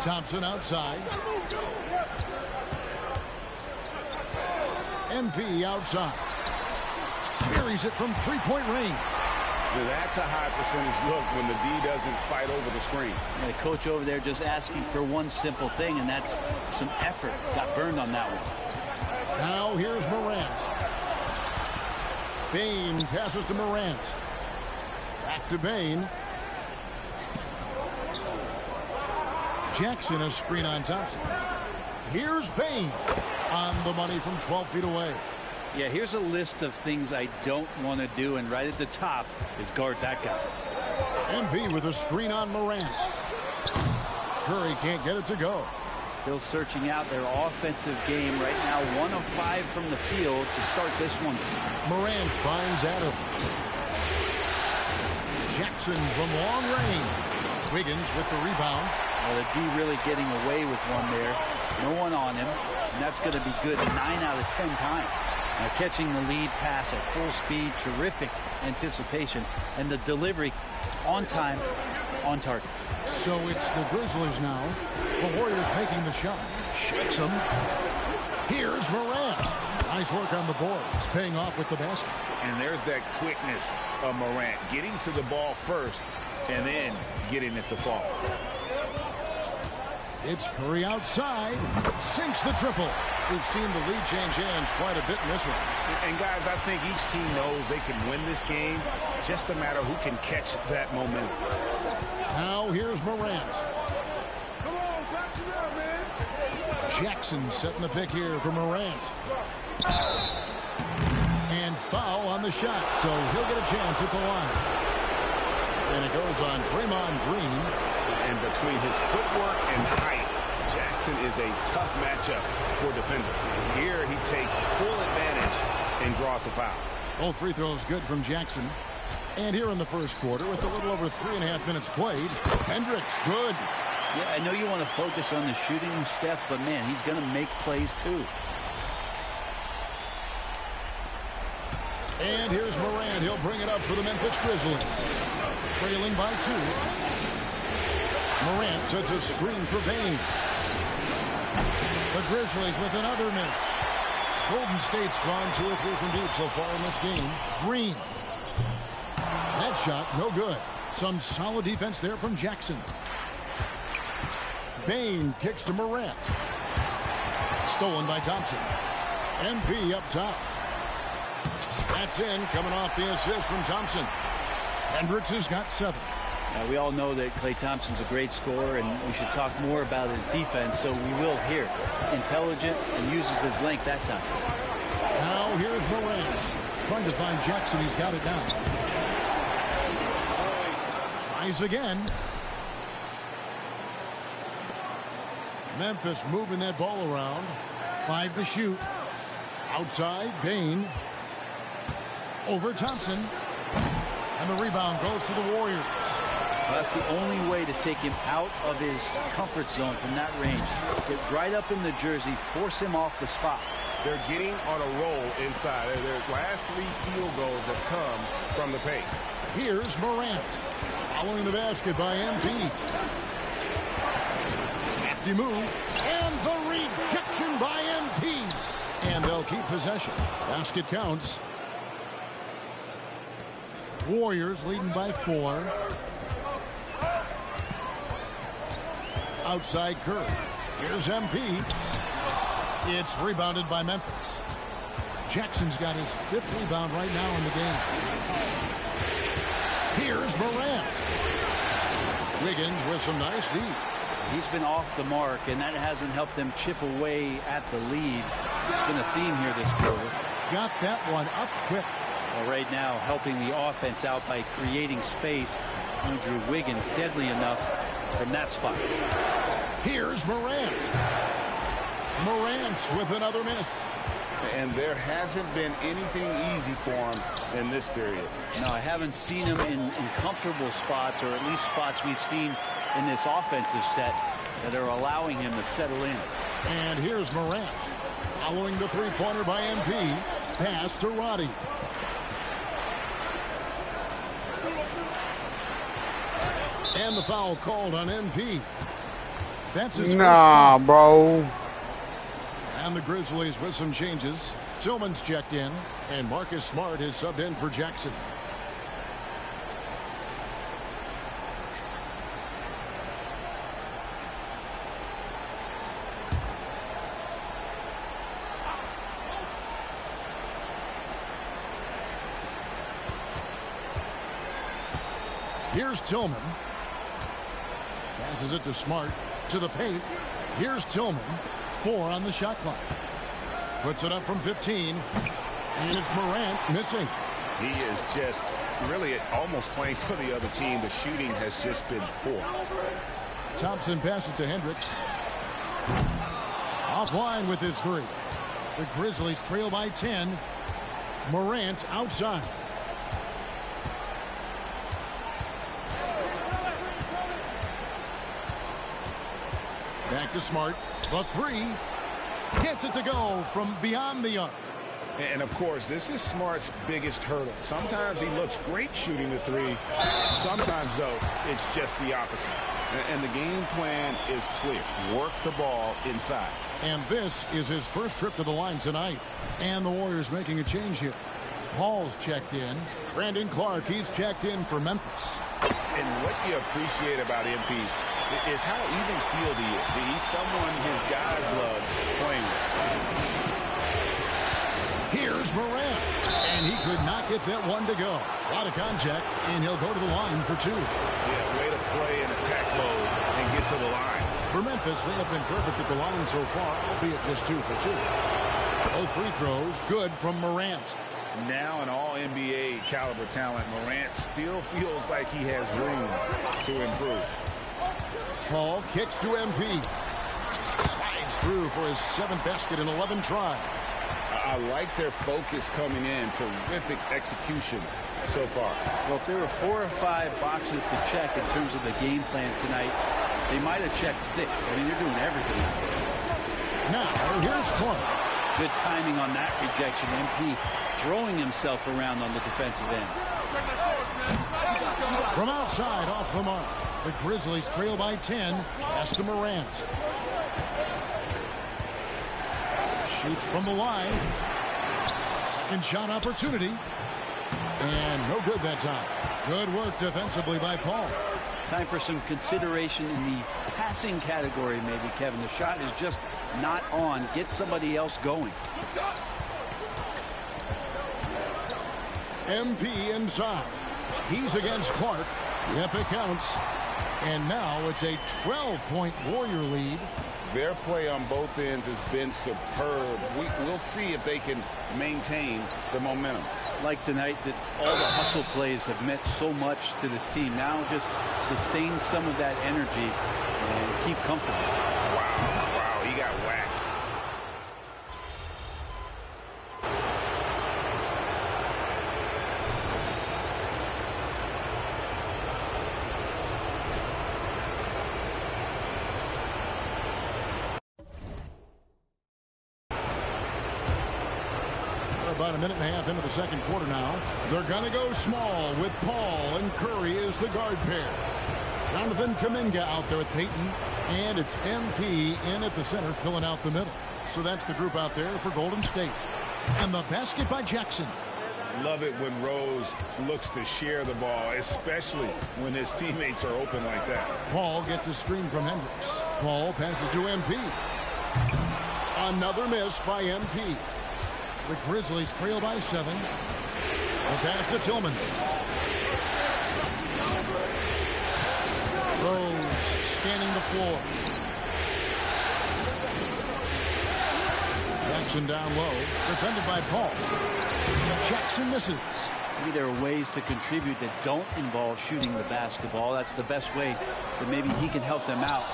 Thompson outside. MP outside. Buries it from three-point range. That's a high percentage look when the D doesn't fight over the screen. Yeah, the coach over there just asking for one simple thing, and that's some effort. Got burned on that one. Now here's Morant. Bane passes to Morant. Back to Bane. Jackson, a screen on Thompson. Here's Bane on the money from 12 feet away. Yeah, here's a list of things I don't want to do, and right at the top is guard that guy. MP with a screen on Morant. Curry can't get it to go. Still searching out their offensive game right now. 1 of 5 from the field to start this one. Morant finds Adams. Jackson from long range. Wiggins with the rebound. Well, the D really getting away with one there. No one on him, and that's going to be good 9 out of 10 times. Now catching the lead pass at full speed, terrific anticipation, and the delivery on time, on target. So it's the Grizzlies now. The Warriors making the shot. Shakes them. Here's Morant. Nice work on the boards, paying off with the basket. And there's that quickness of Morant, getting to the ball first and then getting it to fall. It's Curry outside. Sinks the triple. We've seen the lead change hands quite a bit in this one. And guys, I think each team knows they can win this game. Just a matter who can catch that momentum. Now here's Morant. Come on, back it up, man. Jackson setting the pick here for Morant. And foul on the shot, so he'll get a chance at the line. And it goes on Draymond Green. And between his footwork and height, Jackson is a tough matchup for defenders. Here he takes full advantage and draws the foul. Both free throws good from Jackson. And here in the first quarter, with a little over 3.5 minutes played, Hendricks, good. Yeah, I know you want to focus on the shooting, Steph, but man, he's going to make plays too. And here's Morant. He'll bring it up for the Memphis Grizzlies. Trailing by 2. Morant sets a screen for Bane. The Grizzlies with another miss. Golden State's gone 2 or 3 from deep so far in this game. Green. That shot, no good. Some solid defense there from Jackson. Bane kicks to Morant. Stolen by Thompson. MP up top. That's in, coming off the assist from Thompson. Hendricks has got 7. We all know that Klay Thompson's a great scorer, and we should talk more about his defense, so we will here. Intelligent and uses his length that time. Now here's Morant. Trying to find Jackson. He's got it down. Tries again. Memphis moving that ball around. 5 to shoot. Outside, Bane. Over Thompson. And the rebound goes to the Warriors. Well, that's the only way to take him out of his comfort zone from that range. Get right up in the jersey, force him off the spot. They're getting on a roll inside. Their last 3 field goals have come from the paint. Here's Morant. Following the basket by MP. Hefty move. And the rejection by MP. And they'll keep possession. Basket counts. Warriors leading by 4. Outside Curry. Here's MP. It's rebounded by Memphis. Jackson's got his 5th rebound right now in the game. Here's Morant. Wiggins with some nice D. He's been off the mark, and that hasn't helped them chip away at the lead. It's been a theme here this quarter. Got that one up quick. Well, right now, helping the offense out by creating space. Andrew Wiggins deadly enough from that spot. Here's Morant. Morant with another miss. And there hasn't been anything easy for him in this period. No, I haven't seen him in comfortable spots, or at least spots we've seen in this offensive set that are allowing him to settle in. And here's Morant. Following the three-pointer by MP. Pass to Roddy. And the foul called on MP. That's his first foul. Bro. And the Grizzlies with some changes. Tillman's checked in, and Marcus Smart is subbed in for Jackson. Here's Tillman. Passes it to Smart. To the paint. Here's Tillman. 4 on the shot clock. Puts it up from 15. And it's Morant missing. He is just really almost playing for the other team. The shooting has just been poor. Thompson passes to Hendricks. Offline with his 3. The Grizzlies trail by 10. Morant outside. Back to Smart. The 3. Gets it to go from beyond the arc. And, of course, this is Smart's biggest hurdle. Sometimes he looks great shooting the 3. Sometimes, though, it's just the opposite. And the game plan is clear. Work the ball inside. And this is his first trip to the line tonight. And the Warriors making a change here. Paul's checked in. Brandon Clark, he's checked in for Memphis. And what you appreciate about MP is how even-keeled he is. He's someone his guys love playing with. Here's Morant. And he could not get that one to go. A lot of contact, and he'll go to the line for 2. Yeah, way to play in attack mode and get to the line. For Memphis, they have been perfect at the line so far, albeit just 2 for 2. Both free throws good from Morant. Now an all-NBA caliber talent, Morant still feels like he has room to improve. Paul kicks to MP. Slides through for his 7th basket in 11 tries. I like their focus coming in. Terrific execution so far. Well, if there were 4 or 5 boxes to check in terms of the game plan tonight, they might have checked 6. I mean, they're doing everything. Now, here's Clark. Good timing on that rejection. MP throwing himself around on the defensive end. From outside, off the mark. The Grizzlies trail by 10. Pass to Morant. Shoots from the line. Second shot opportunity. And no good that time. Good work defensively by Paul. Time for some consideration in the passing category, maybe, Kevin. The shot is just not on. Get somebody else going. MP inside. He's against Clark. Yep, it counts. And now it's a 12-point Warrior lead. Their play on both ends has been superb. We'll see if they can maintain the momentum. Like tonight, that all the hustle plays have meant so much to this team. Now just sustain some of that energy and keep comfortable. Wow, he got whacked. About a minute and a half into the second quarter now. They're going to go small with Paul and Curry as the guard pair. Jonathan Kuminga out there with Payton. And it's MP in at the center filling out the middle. So that's the group out there for Golden State. And the basket by Jackson. Love it when Rose looks to share the ball, especially when his teammates are open like that. Paul gets a screen from Hendricks. Paul passes to MP. Another miss by MP. The Grizzlies trail by 7. The pass to Tillman. Rose scanning the floor. Jackson down low. Defended by Paul. Jackson misses. Maybe there are ways to contribute that don't involve shooting the basketball. That's the best way that maybe he can help them out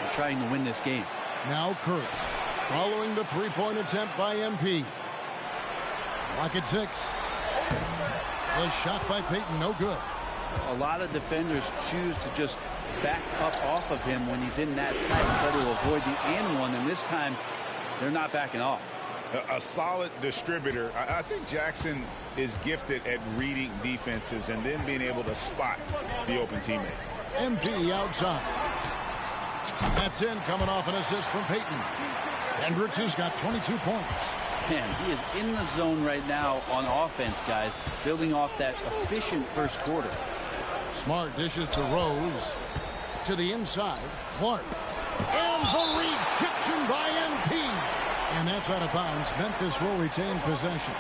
in trying to win this game. Now Curry. Following the three-point attempt by MP. Lock at 6. The shot by Payton, no good. A lot of defenders choose to just back up off of him when he's in that tight and try to avoid the and one, and this time they're not backing off. A solid distributor. I think Jackson is gifted at reading defenses and then being able to spot the open teammate. MP outside. That's in, coming off an assist from Peyton. Hendricks has got 22 points. Man, he is in the zone right now on offense, guys, building off that efficient first quarter. Smart dishes to Rose. To the inside, Clark. And the rejection by MP. And that's out of bounds. Memphis will retain possession.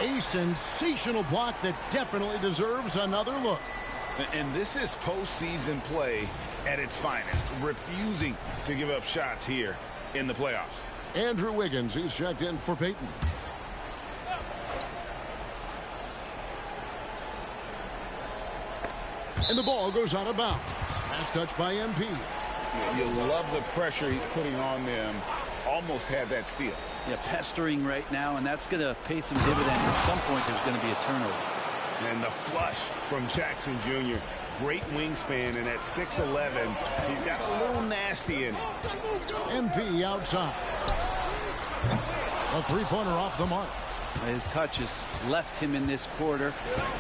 A sensational block that definitely deserves another look. And this is postseason play at its finest, refusing to give up shots here in the playoffs. Andrew Wiggins, who's checked in for Peyton. And the ball goes out of bounds. Pass touched by MP. You love the pressure he's putting on them. Almost had that steal. Yeah, pestering right now, and that's going to pay some dividends. At some point, there's going to be a turnover. And the flush from Jackson Jr. Great wingspan, and at 6'11", he's got a little nasty in it. MP outside. A three-pointer off the mark. His touch has left him in this quarter.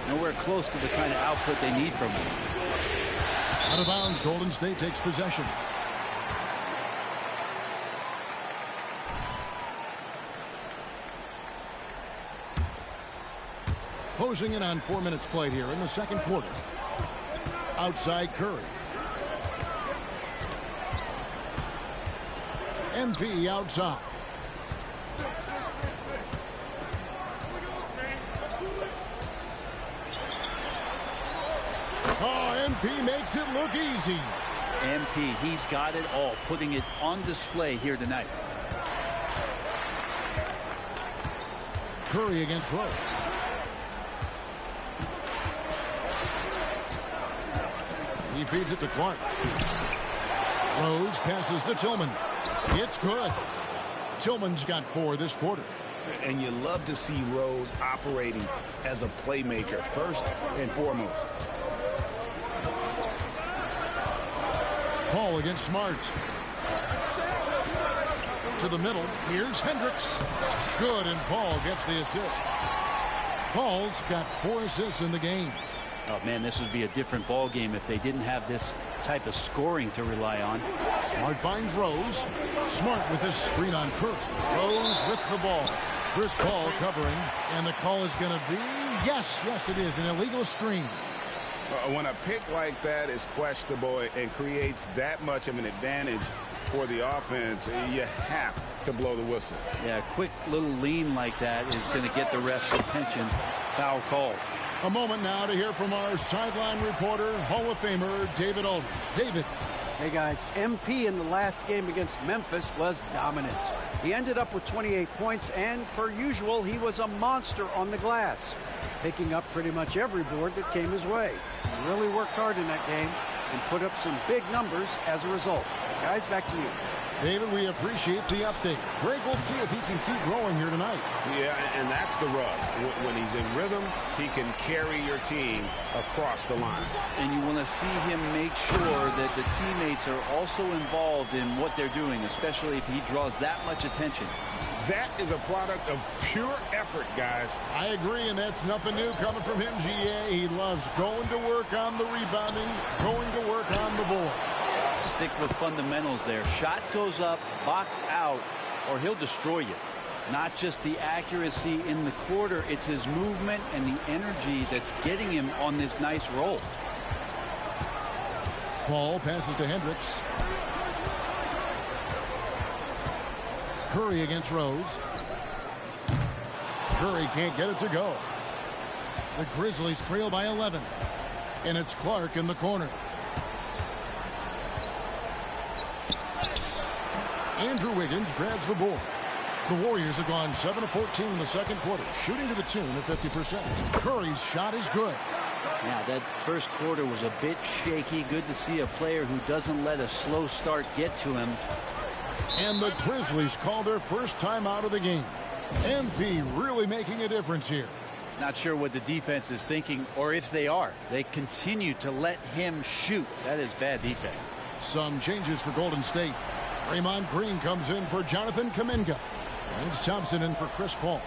Nowhere close to the kind of output they need from him. Out of bounds, Golden State takes possession. Closing in on 4 minutes played here in the second quarter. Outside Curry. MP outside. Oh, MP makes it look easy. MP, he's got it all, putting it on display here tonight. Curry against Rose. He feeds it to Clark. Rose passes to Tillman. It's good. Tillman's got 4 this quarter. And you love to see Rose operating as a playmaker first and foremost. Paul against Smart. To the middle. Here's Hendricks. Good, and Paul gets the assist. Paul's got 4 assists in the game. Oh, man, this would be a different ball game if they didn't have this type of scoring to rely on. Smart finds Rose. Smart with his screen on Curry. Rose with the ball. Chris Paul covering, and the call is going to be, yes, it is, an illegal screen. When a pick like that is questionable and creates that much of an advantage for the offense, you have to blow the whistle. Yeah, a quick little lean like that is going to get the ref's attention. Foul call. A moment now to hear from our sideline reporter, Hall of Famer David Aldridge. David. Hey, guys. MP in the last game against Memphis was dominant. He ended up with 28 points, and per usual, he was a monster on the glass, picking up pretty much every board that came his way. He really worked hard in that game and put up some big numbers as a result. Guys, back to you. David, we appreciate the update. Greg, we'll see if he can keep growing here tonight. Yeah, and that's the rub. When he's in rhythm, he can carry your team across the line. And you want to see him make sure that the teammates are also involved in what they're doing, especially if he draws that much attention. That is a product of pure effort, guys. I agree, and that's nothing new coming from him, GA. He loves going to work on the rebounding, going to work on the board. Stick with fundamentals there. Shot goes up, box out, or he'll destroy you. Not just the accuracy in the quarter, it's his movement and the energy that's getting him on this nice roll. Paul passes to Hendricks. Curry against Rose. Curry can't get it to go. The Grizzlies trail by 11. And it's Clark in the corner. Andrew Wiggins grabs the board. The Warriors have gone 7 of 14 in the second quarter, shooting to the tune of 50%. Curry's shot is good. Now, that first quarter was a bit shaky. Good to see a player who doesn't let a slow start get to him. And the Grizzlies call their first time out of the game. MP really making a difference here. Not sure what the defense is thinking, or if they are. They continue to let him shoot. That is bad defense. Some changes for Golden State. Draymond Green comes in for Jonathan Kuminga. Lance Thompson in for Chris Paul.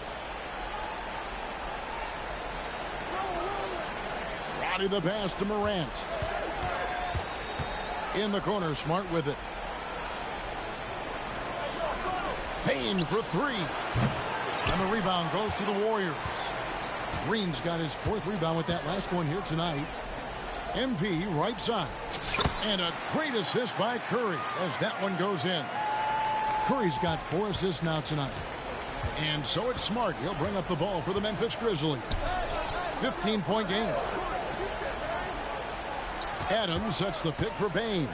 Roddy the pass to Morant. In the corner, Smart with it. Payne for three. And the rebound goes to the Warriors. Green's got his 4th rebound with that last one here tonight. MP right side. And a great assist by Curry as that one goes in. Curry's got 4 assists now tonight. And so it's Smart. He'll bring up the ball for the Memphis Grizzlies. 15-point game. Adams sets the pick for Bane.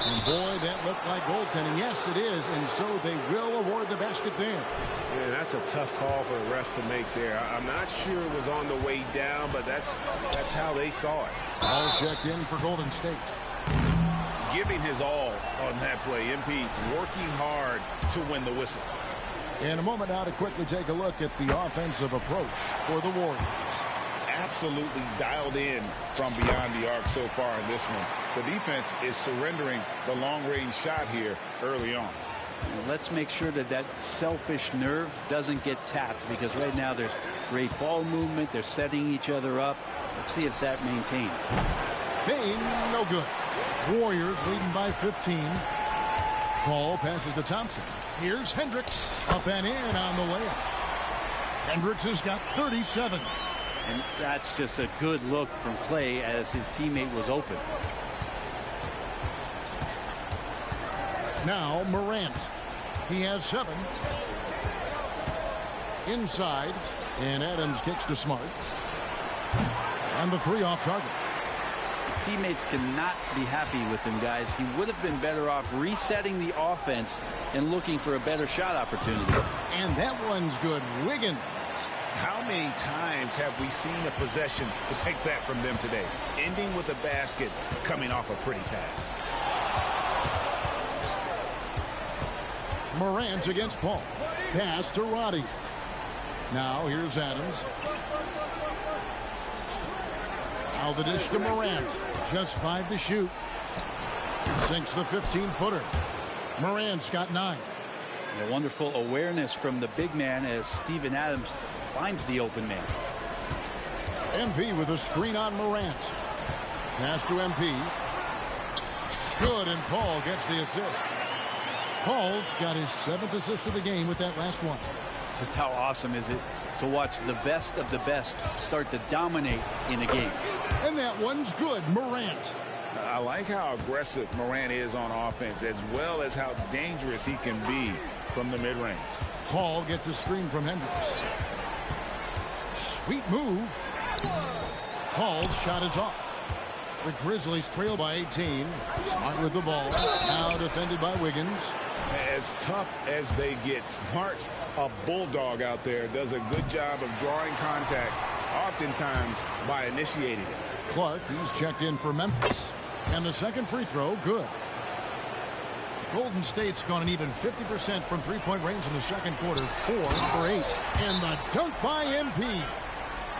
And boy, that looked like goaltending. Yes, it is. And so they will award the basket there. Yeah, that's a tough call for the ref to make there. I'm not sure it was on the way down, but that's how they saw it. All checked in for Golden State. Giving his all on that play. MP working hard to win the whistle. In a moment now to quickly take a look at the offensive approach for the Warriors. Absolutely dialed in from beyond the arc so far in this one. The defense is surrendering the long-range shot here early on. Let's make sure that that selfish nerve doesn't get tapped, because right now there's great ball movement. They're setting each other up. Let's see if that maintains. Bane, no good. Warriors leading by 15. Ball passes to Thompson. Here's Hendricks. Up and in on the layup. Hendricks has got 37. And that's just a good look from Clay as his teammate was open. Now Morant. He has 7. Inside. And Adams kicks to Smart. And the 3 off target. His teammates cannot be happy with him, guys. He would have been better off resetting the offense and looking for a better shot opportunity. And that one's good. Wiggins. How many times have we seen a possession like that from them today? Ending with a basket, coming off a pretty pass. Morant against Paul. Pass to Roddy. Now here's Adams. Now the dish to Morant. Just 5 to shoot. Sinks the 15-footer. Morant's got 9. A wonderful awareness from the big man as Steven Adams finds the open man. MP with a screen on Morant. Pass to MP. Good, and Paul gets the assist. Paul's got his 7th assist of the game with that last one. Just how awesome is it to watch the best of the best start to dominate in a game. And that one's good. Morant. I like how aggressive Morant is on offense, as well as how dangerous he can be from the mid-range. Paul gets a screen from Hendricks. Sweet move. Paul's shot is off. The Grizzlies trail by 18. Smart with the ball. Now defended by Wiggins. As tough as they get, Smart's a bulldog out there. Does a good job of drawing contact, oftentimes by initiating it. Clark, he's checked in for Memphis. And the second free throw, good. Golden State's gone an even 50% from three-point range in the second quarter. 4 for 8. And the dunk by MP.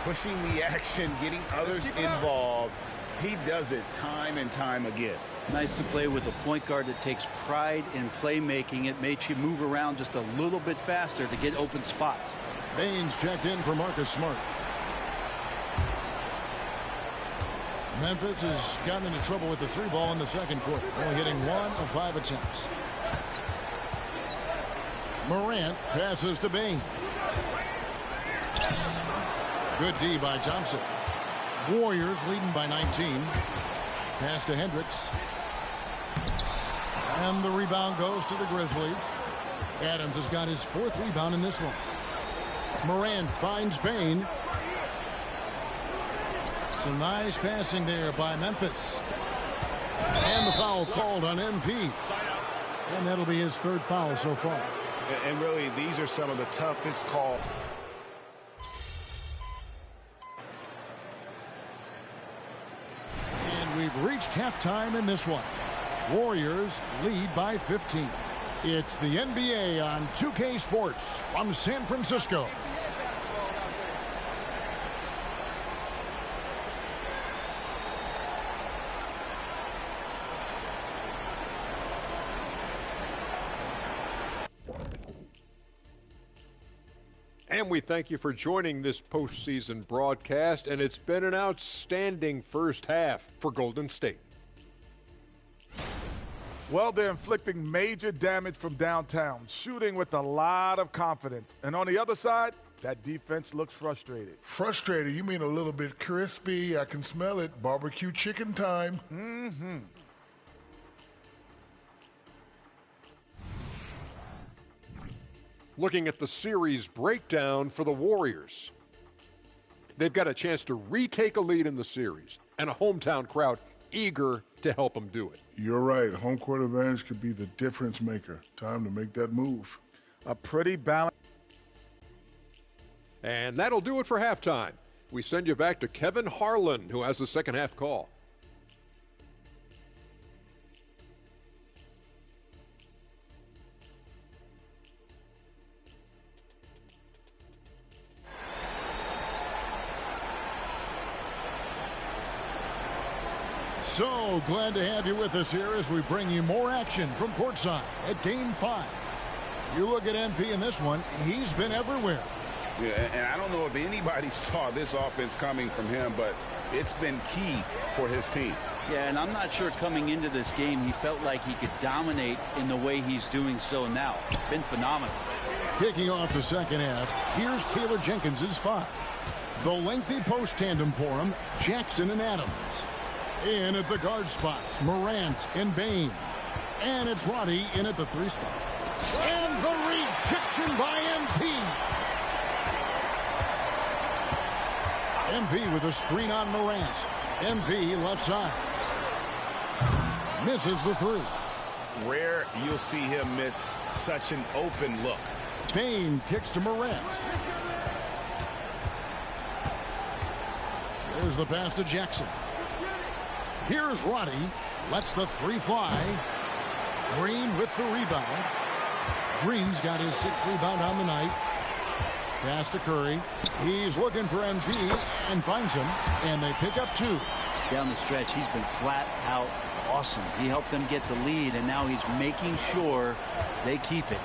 Pushing the action, getting others involved. He does it time and time again. Nice to play with a point guard that takes pride in playmaking. It makes you move around just a little bit faster to get open spots. Baines checked in for Marcus Smart. Memphis has gotten into trouble with the 3 ball in the second quarter, only hitting 1 of 5 attempts. Morant passes to Bane. Good D by Thompson. Warriors leading by 19. Pass to Hendricks. And the rebound goes to the Grizzlies. Adams has got his 4th rebound in this one. Morant finds Bane. Some nice passing there by Memphis. And the foul called on MP. And that'll be his 3rd foul so far. And really, these are some of the toughest calls. And we've reached halftime in this one. Warriors lead by 15. It's the NBA on 2K Sports from San Francisco. And we thank you for joining this postseason broadcast, and it's been an outstanding first half for Golden State. Well, they're inflicting major damage from downtown, shooting with a lot of confidence. And on the other side, that defense looks frustrated. Frustrated? You mean a little bit crispy? I can smell it. Barbecue chicken time. Mm-hmm. Looking at the series breakdown for the Warriors. They've got a chance to retake a lead in the series, and a hometown crowd eager to help them do it. You're right. Home court advantage could be the difference maker. Time to make that move. A pretty balanced. And that'll do it for halftime. We send you back to Kevin Harlan, who has the second half call. So glad to have you with us here as we bring you more action from courtside at Game 5. You look at MP in this one, he's been everywhere. Yeah, and I don't know if anybody saw this offense coming from him, but it's been key for his team. Yeah, and I'm not sure coming into this game he felt like he could dominate in the way he's doing so now. Been phenomenal. Kicking off the second half, here's Taylor Jenkins' 5. The lengthy post tandem for him, Jackson and Adams. In at the guard spots, Morant and Bane. And it's Roddy in at the 3 spot. And the rejection by MP. MP with a screen on Morant. MP left side. Misses the 3. Rare you'll see him miss such an open look. Bane kicks to Morant. There's the pass to Jackson. Here's Roddy. Lets the 3 fly. Green with the rebound. Green's got his 6th rebound on the night. Pass to Curry. He's looking for MP and finds him. And they pick up 2. Down the stretch, he's been flat out awesome. He helped them get the lead, and now he's making sure they keep it.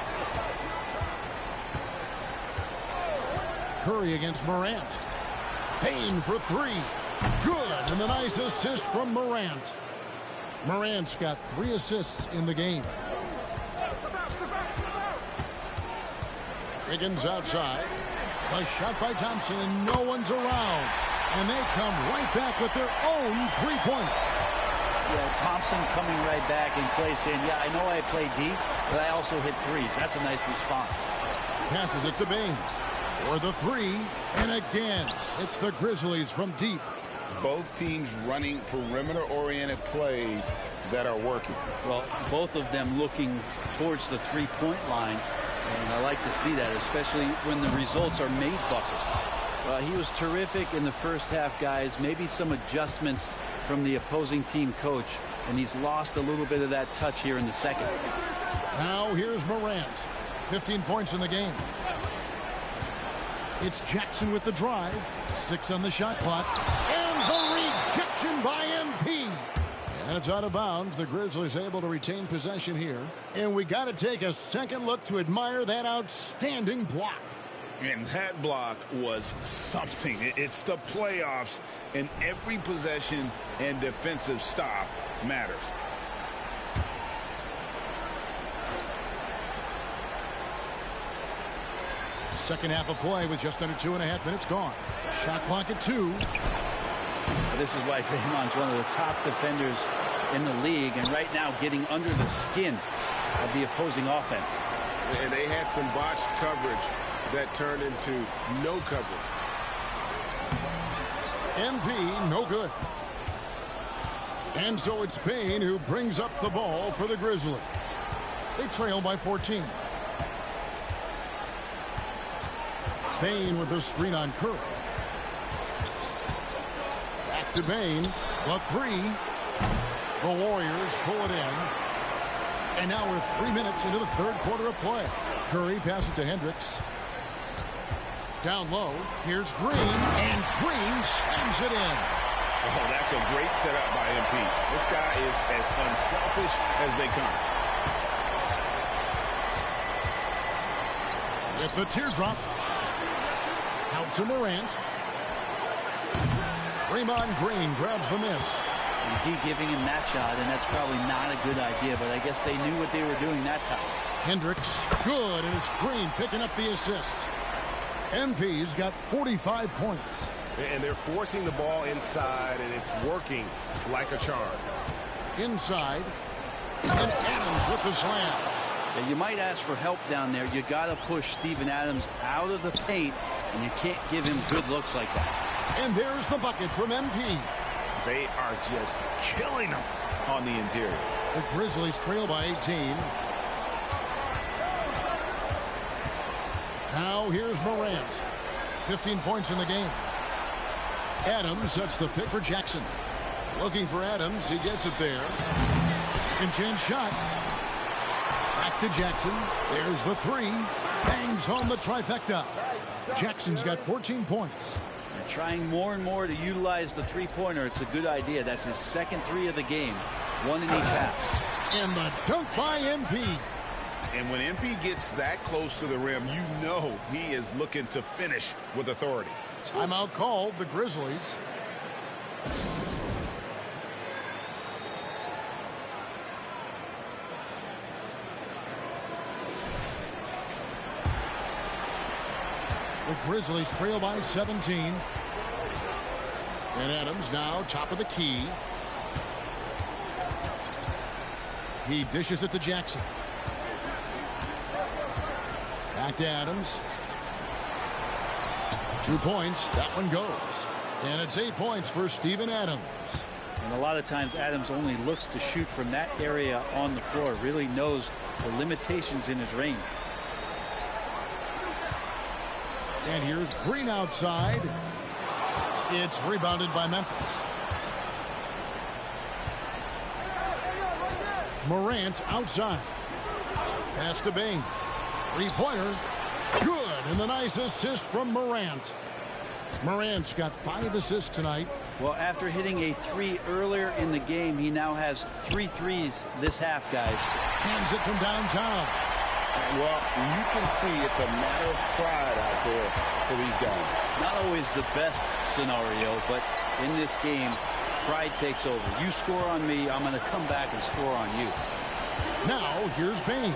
Curry against Morant. Payne for 3. Good, and a nice assist from Morant. Morant's got 3 assists in the game. Higgins outside. A shot by Thompson, and no one's around. And they come right back with their own 3-point. Yeah, Thompson coming right back and play saying, yeah, I know I play deep, but I also hit 3s. That's a nice response. Passes it to Bane. For the 3, and again, it's the Grizzlies from deep. Both teams running perimeter-oriented plays that are working. Well, both of them looking towards the 3-point line, and I like to see that, especially when the results are made buckets. He was terrific in the first half, guys. Maybe some adjustments from the opposing team coach, and he's lost a little bit of that touch here in the second. Now here's Morant. 15 points in the game. It's Jackson with the drive. 6 on the shot clock. And the rejection by MP. And it's out of bounds. The Grizzlies able to retain possession here. And we got to take a second look to admire that outstanding block. And that block was something. It's the playoffs, and every possession and defensive stop matters. Second half of play with just under 2.5 minutes gone. Shot clock at 2. This is why Draymond's one of the top defenders in the league, and right now getting under the skin of the opposing offense. And they had some botched coverage that turned into no coverage. MP, no good. And so it's Payne who brings up the ball for the Grizzlies. They trail by 14. Payne with the screen on Curry. Back to Payne. The 3. The Warriors pull it in. And now we're 3 minutes into the third quarter of play. Curry passes to Hendricks. Down low. Here's Green. And Green slams it in. Oh, that's a great setup by MP. This guy is as unselfish as they come. With the teardrop. Out to Morant. Draymond Green grabs the miss. You keep giving him that shot, and that's probably not a good idea, but I guess they knew what they were doing that time. Hendricks, good, and it's Green picking up the assist. MP's got 45 points. And they're forcing the ball inside, and it's working like a charm. Inside, and Adams with the slam. Yeah, you might ask for help down there. You got to push Steven Adams out of the paint, and you can't give him good looks like that. And there's the bucket from MP. They are just killing them on the interior. The Grizzlies trail by 18. Now here's Morant. 15 points in the game. Adams sets the pick for Jackson. Looking for Adams. He gets it there. Second chance shot. Back to Jackson. There's the three. Bangs home the trifecta. Jackson's got 14 points. They're trying more and more to utilize the three-pointer. It's a good idea. That's his second three of the game. One in each half. And the dunk by MP. And when MP gets that close to the rim, you know he is looking to finish with authority. Timeout called, the Grizzlies. The Grizzlies trail by 17. And Adams now top of the key. He dishes it to Jackson. Back to Adams. 2 points. That one goes. And it's 8 points for Steven Adams. And a lot of times Adams only looks to shoot from that area on the floor. Really knows the limitations in his range. And here's Green outside. It's rebounded by Memphis. Morant outside. Pass to Bane. Three-pointer. Good. And the nice assist from Morant. Morant's got 5 assists tonight. Well, after hitting a three earlier in the game, he now has 3 threes this half, guys. Hands it from downtown. Well, you can see it's a matter of pride out there for these guys. Not always the best scenario, but in this game, pride takes over. You score on me, I'm going to come back and score on you. Now, here's Bane.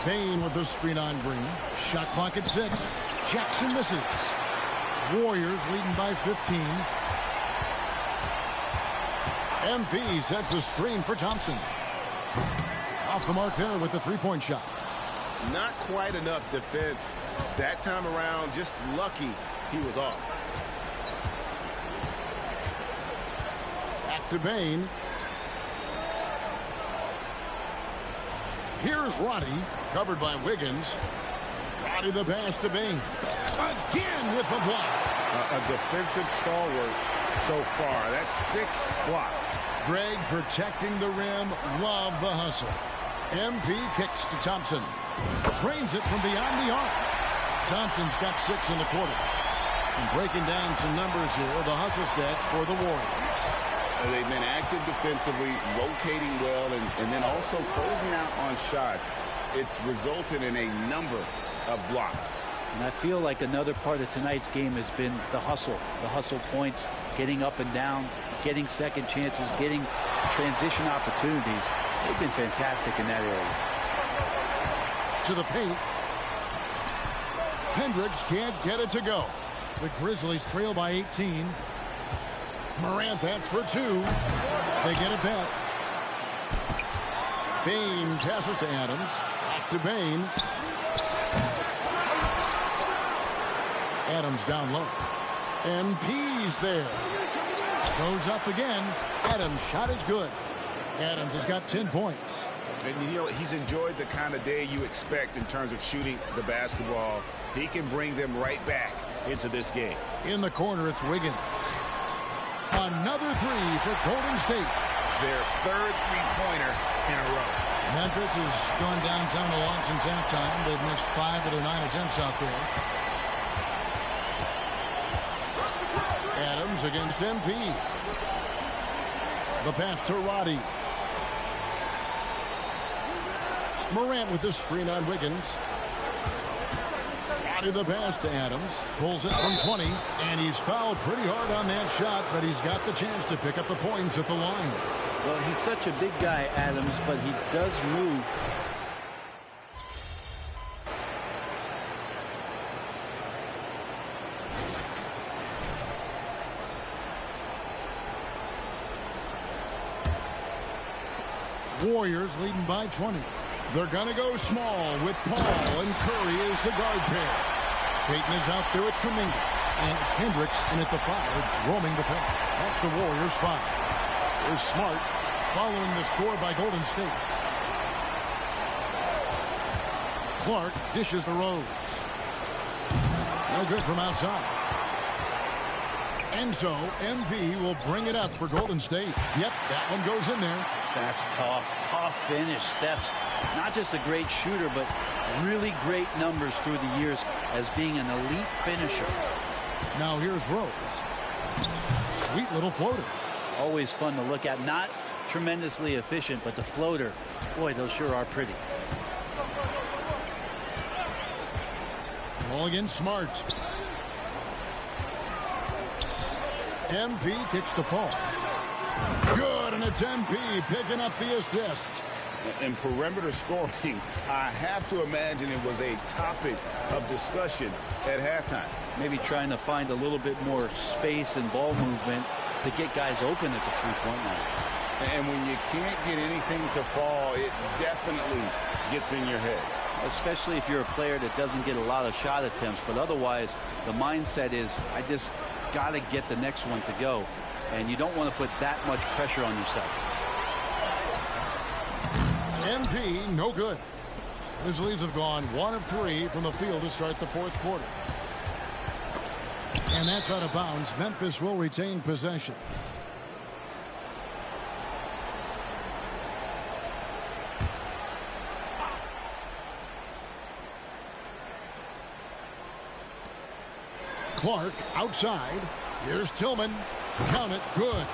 Bane with the screen on Green. Shot clock at 6. Jackson misses. Warriors leading by 15. MP sets the screen for Thompson. Off the mark there with the three-point shot. Not quite enough defense. That time around, just lucky he was off. Back to Bane. Here's Roddy, covered by Wiggins. Roddy the pass to Bane. Again with the block. A defensive stalwart so far. That's 6 blocks. Greg protecting the rim. Love the hustle. MP kicks to Thompson. Drains it from beyond the arc. Thompson's got 6 in the quarter. And breaking down some numbers here, the hustle stats for the Warriors. They've been active defensively, rotating well, and then also closing out on shots. It's resulted in a number of blocks. And I feel like another part of tonight's game has been the hustle points, getting up and down, getting second chances, getting transition opportunities. They've been fantastic in that area. To the paint. Hendricks can't get it to go. The Grizzlies trail by 18. Morant bats for 2. They get it back. Bane passes to Adams. Back to Bane. Adams down low. MP's there. Goes up again. Adams' shot is good. Adams has got 10 points. And, you know, he's enjoyed the kind of day you expect in terms of shooting the basketball. He can bring them right back into this game. In the corner, it's Wiggins. Another 3 for Golden State. Their 3rd three-pointer in a row. Memphis has gone downtown a lot since halftime. They've missed 5 of their 9 attempts out there. Adams against MP. The pass to Roddy. Morant with the screen on Wiggins. Body the pass to Adams. Pulls it from 20, and he's fouled pretty hard on that shot, but he's got the chance to pick up the points at the line. Well, he's such a big guy, Adams, but he does move. Warriors leading by 20. They're going to go small with Paul, and Curry is the guard pair. Payton is out there with Kuminga, and it's Hendricks in at the 5, roaming the paint. That's the Warriors' 5. Here's Smart following the score by Golden State. Clark dishes the Rose. No good from outside. And so MV will bring it up for Golden State. Yep, that one goes in there. That's tough finish. Steph's not just a great shooter, but really great numbers through the years as being an elite finisher. Now here's Rose. Sweet little floater. Always fun to look at. Not tremendously efficient, but the floater, boy, those sure are pretty. Ball against Smart. MP kicks to Paul. Good, and it's MP picking up the assist. In perimeter scoring, I have to imagine it was a topic of discussion at halftime. Maybe trying to find a little bit more space and ball movement to get guys open at the three-point line. And when you can't get anything to fall, it definitely gets in your head. Especially if you're a player that doesn't get a lot of shot attempts, but otherwise the mindset is, I just got to get the next one to go. And you don't want to put that much pressure on yourself. MP, no good. Grizzlies have gone 1 of 3 from the field to start the fourth quarter. And that's out of bounds. Memphis will retain possession. Clark outside. Here's Tillman. Count it. Good.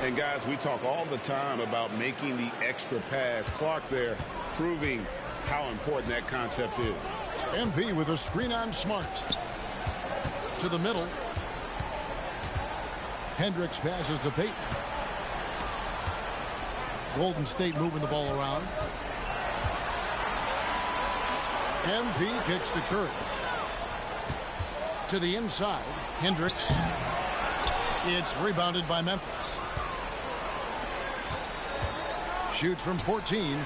And guys, we talk all the time about making the extra pass. Clark there proving how important that concept is. MP with a screen on Smart. To the middle. Hendricks passes to Payton. Golden State moving the ball around. MP kicks to Curry. To the inside. Hendricks. It's rebounded by Memphis. Shoots from 14.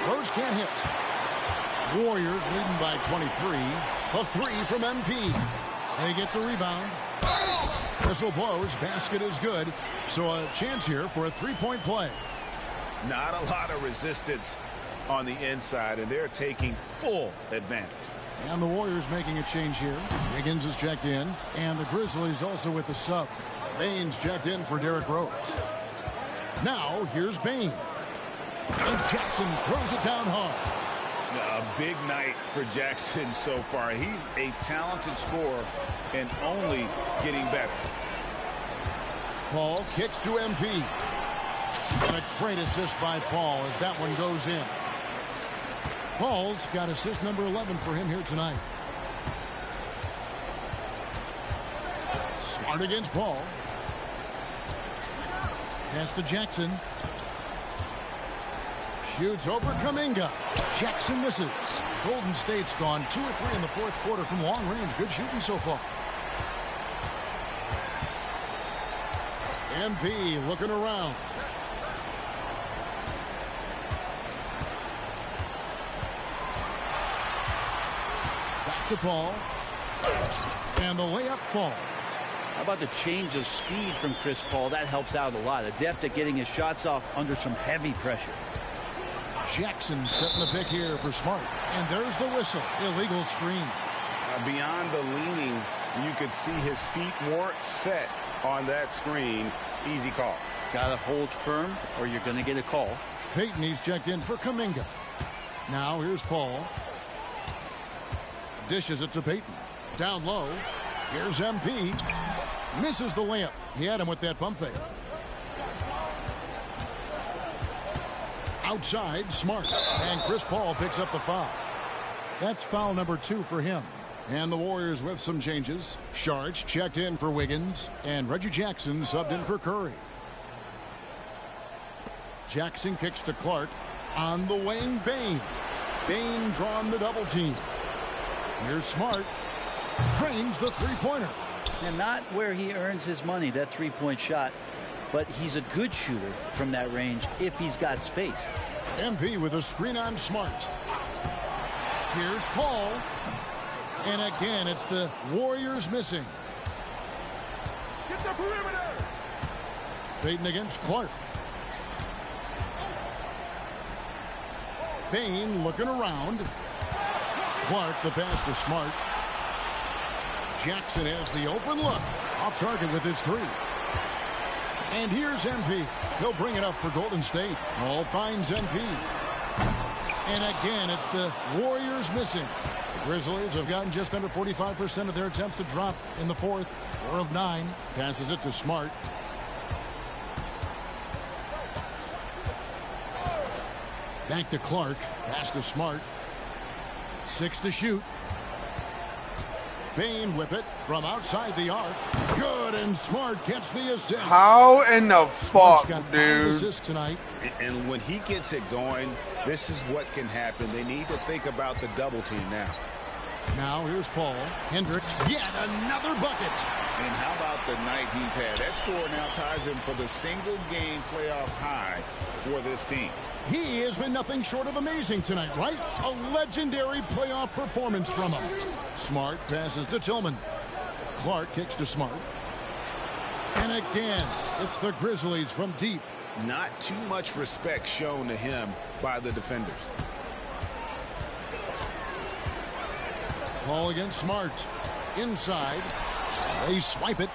Rose can't hit. Warriors leading by 23. A 3 from MP. They get the rebound. Whistle blows. Basket is good. So a chance here for a three-point play. Not a lot of resistance on the inside, and they're taking full advantage. And the Warriors making a change here. Higgins is checked in. And the Grizzlies also with the sub. Baines checked in for Derrick Rose. Now, here's Bane. And Jackson throws it down hard. A big night for Jackson so far. He's a talented scorer and only getting better. Paul kicks to MP. And a great assist by Paul as that one goes in. Paul's got assist number 11 for him here tonight. Smart against Paul. Pass to Jackson. Shoots over Kuminga. Jackson misses. Golden State's gone 2 or 3 in the fourth quarter from long range. Good shooting so far. MP looking around. Back to Paul. And the layup falls. How about the change of speed from Chris Paul? That helps out a lot. Adept at getting his shots off under some heavy pressure. Jackson setting the pick here for Smart. And there's the whistle. Illegal screen. Beyond the leaning, you could see his feet more set on that screen. Easy call. Got to hold firm or you're going to get a call. Payton, he's checked in for Kuminga. Now here's Paul. Dishes it to Payton. Down low. Here's MP. Misses the layup. He had him with that pump fake. Outside, Smart. And Chris Paul picks up the foul. That's foul number 2 for him. And the Warriors with some changes. Sharch checked in for Wiggins, and Reggie Jackson subbed in for Curry. Jackson kicks to Clark. On the wing, Bane. Bane drawn the double team. Here's Smart. Drains the three-pointer. And not where he earns his money, that three-point shot. But he's a good shooter from that range if he's got space. MP with a screen on Smart. Here's Paul. And again, it's the Warriors missing. Get the perimeter. Payton against Clark. Bane looking around. Clark the pass to Smart. Jackson has the open look. Off target with his three. And here's MP. He'll bring it up for Golden State. Hall finds MP. And again, it's the Warriors missing. The Grizzlies have gotten just under 45% of their attempts to drop in the fourth. 4 of 9. Passes it to Smart. Back to Clark. Pass to Smart. 6 to shoot. Bane with it from outside the arc. Good, and Smart gets the assist. How in the fuck, got 5 dude? assists tonight. And when he gets it going, this is what can happen. They need to think about the double team now. Now here's Paul. Hendricks, yet another bucket. And how about the night he's had? That score now ties him for the single-game playoff high for this team. He has been nothing short of amazing tonight, right? A legendary playoff performance from him. Smart passes to Tillman. Clark kicks to Smart. And again, it's the Grizzlies from deep. Not too much respect shown to him by the defenders. Paul against Smart. Inside. They swipe it.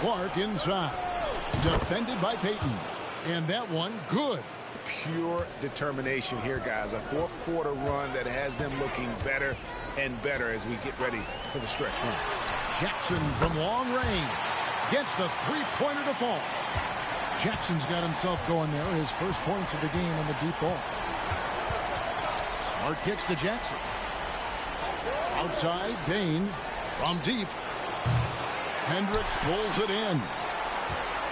Clark inside. Defended by Payton. And that one, good. Pure determination here, guys. A fourth quarter run that has them looking better and better as we get ready for the stretch run. Jackson from long range gets the three-pointer to fall. Jackson's got himself going there. His first points of the game on the deep ball. Smart kicks to Jackson. Outside, Bane from deep. Hendricks pulls it in.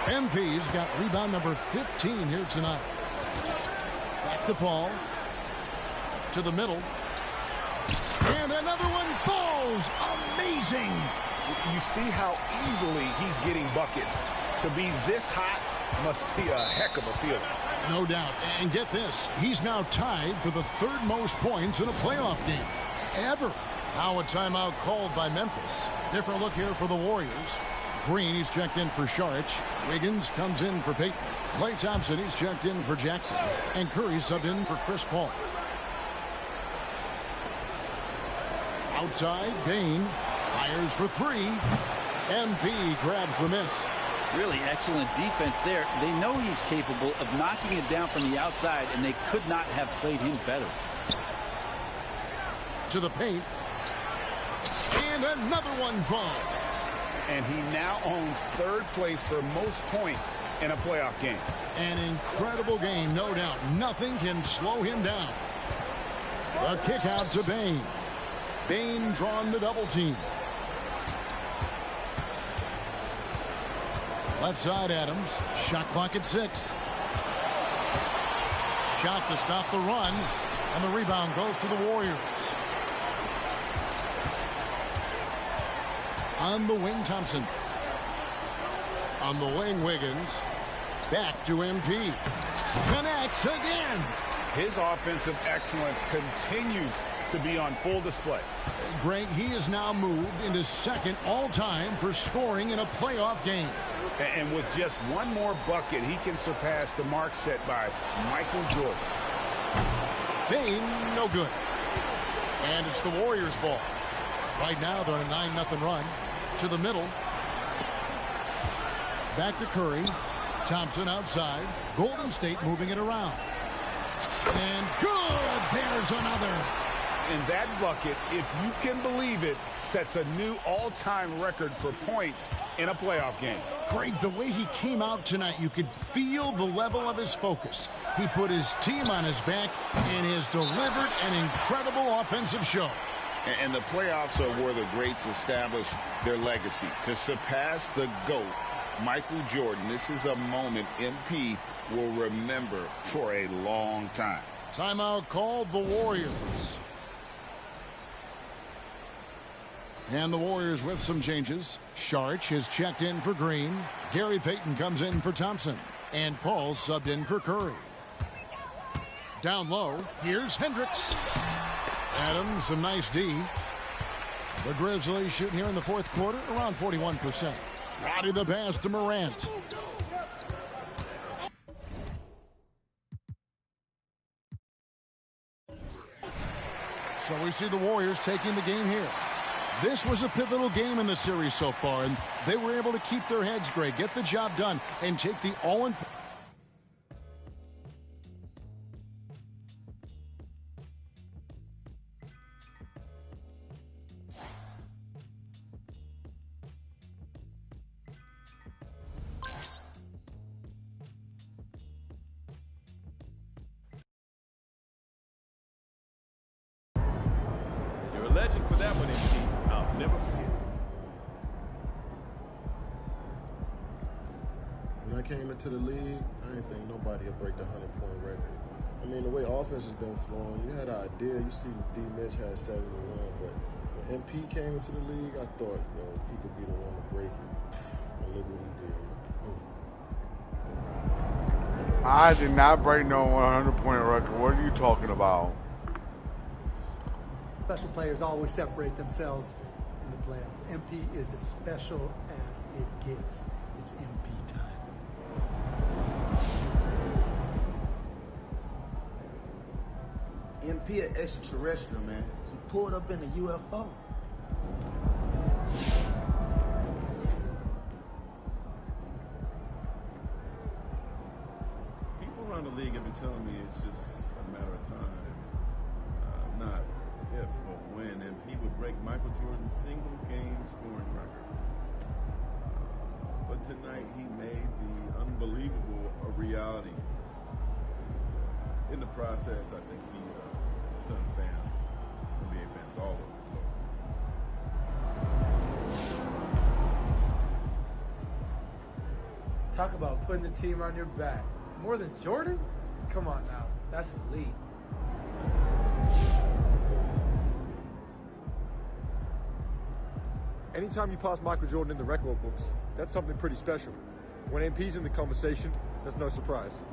MP's got rebound number 15 here tonight. Back to Paul. To the middle. And another one falls. Amazing. You see how easily he's getting buckets. To be this hot must be a heck of a feeling. No doubt. And get this. He's now tied for the third most points in a playoff game ever. Now a timeout called by Memphis. Different look here for the Warriors. Green, he's checked in for Sharch. Wiggins comes in for Payton. Klay Thompson, he's checked in for Jackson. And Curry subbed in for Chris Paul. Outside, Bane fires for 3. MP grabs the miss. Really excellent defense there. They know he's capable of knocking it down from the outside, and they could not have played him better. To the paint. And another one falls. And he now owns third place for most points in a playoff game. An incredible game, no doubt. Nothing can slow him down. A kick out to Bane. Bane drawn the double team. Left side, Adams. Shot clock at 6. Shot to stop the run. And the rebound goes to the Warriors. On the wing, Thompson. On the wing, Wiggins. Back to MP. Connects again. His offensive excellence continues to be on full display. Greg, he is now moved into second all-time for scoring in a playoff game. And with just one more bucket, he can surpass the mark set by Michael Jordan. Bane, no good. And it's the Warriors' ball. Right now, they're on a 9-0 run. To the middle. Back to Curry. Thompson outside. Golden State moving it around. And good! There's another. And that bucket, if you can believe it, sets a new all-time record for points in a playoff game. Craig, the way he came out tonight, you could feel the level of his focus. He put his team on his back and has delivered an incredible offensive show. And the playoffs are where the greats establish their legacy. To surpass the GOAT, Michael Jordan, this is a moment MP will remember for a long time. Timeout called the Warriors. And the Warriors with some changes. Sharch has checked in for Green. Gary Payton comes in for Thompson. And Paul subbed in for Curry. Down low, here's Hendricks. Adams, a nice D. The Grizzlies shooting here in the fourth quarter, around 41%. Roddy the pass to Morant. So we see the Warriors taking the game here. This was a pivotal game in the series so far, and they were able to keep their heads straight, get the job done, and take the all-important. You're a legend for that one, MP. I'll never forget. When I came into the league, I didn't think nobody would break the 100-point record. I mean, the way offense has been flowing, you had an idea. You see D. Mitch had 71, but when MP came into the league, I thought, he could be the one to break it. And look what he did. I did not break no 100-point record. What are you talking about? Special players always separate themselves in the playoffs. MP is as special as it gets. It's MP time. MP an extraterrestrial, man. He pulled up in a UFO. People around the league have been telling me it's just a matter of time. Not if, but when MP would break Michael Jordan's single-game scoring record. But tonight he made the unbelievable a reality. In the process, I think he stunned fans, NBA fans all over the globe. Talk about putting the team on your back. More than Jordan? Come on now. That's elite. Anytime you pass Michael Jordan in the record books, that's something pretty special. When MP's in the conversation, that's no surprise.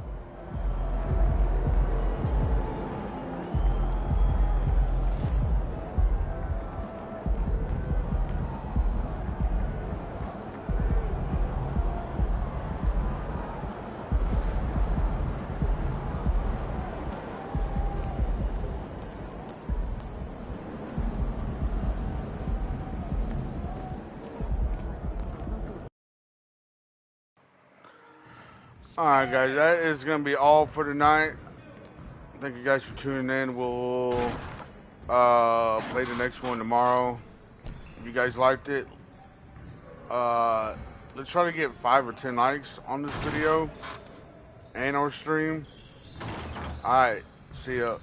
All right, guys, that is going to be all for tonight. Thank you guys for tuning in. We'll play the next one tomorrow. If you guys liked it, let's try to get 5 or 10 likes on this video and our stream. All right, see ya.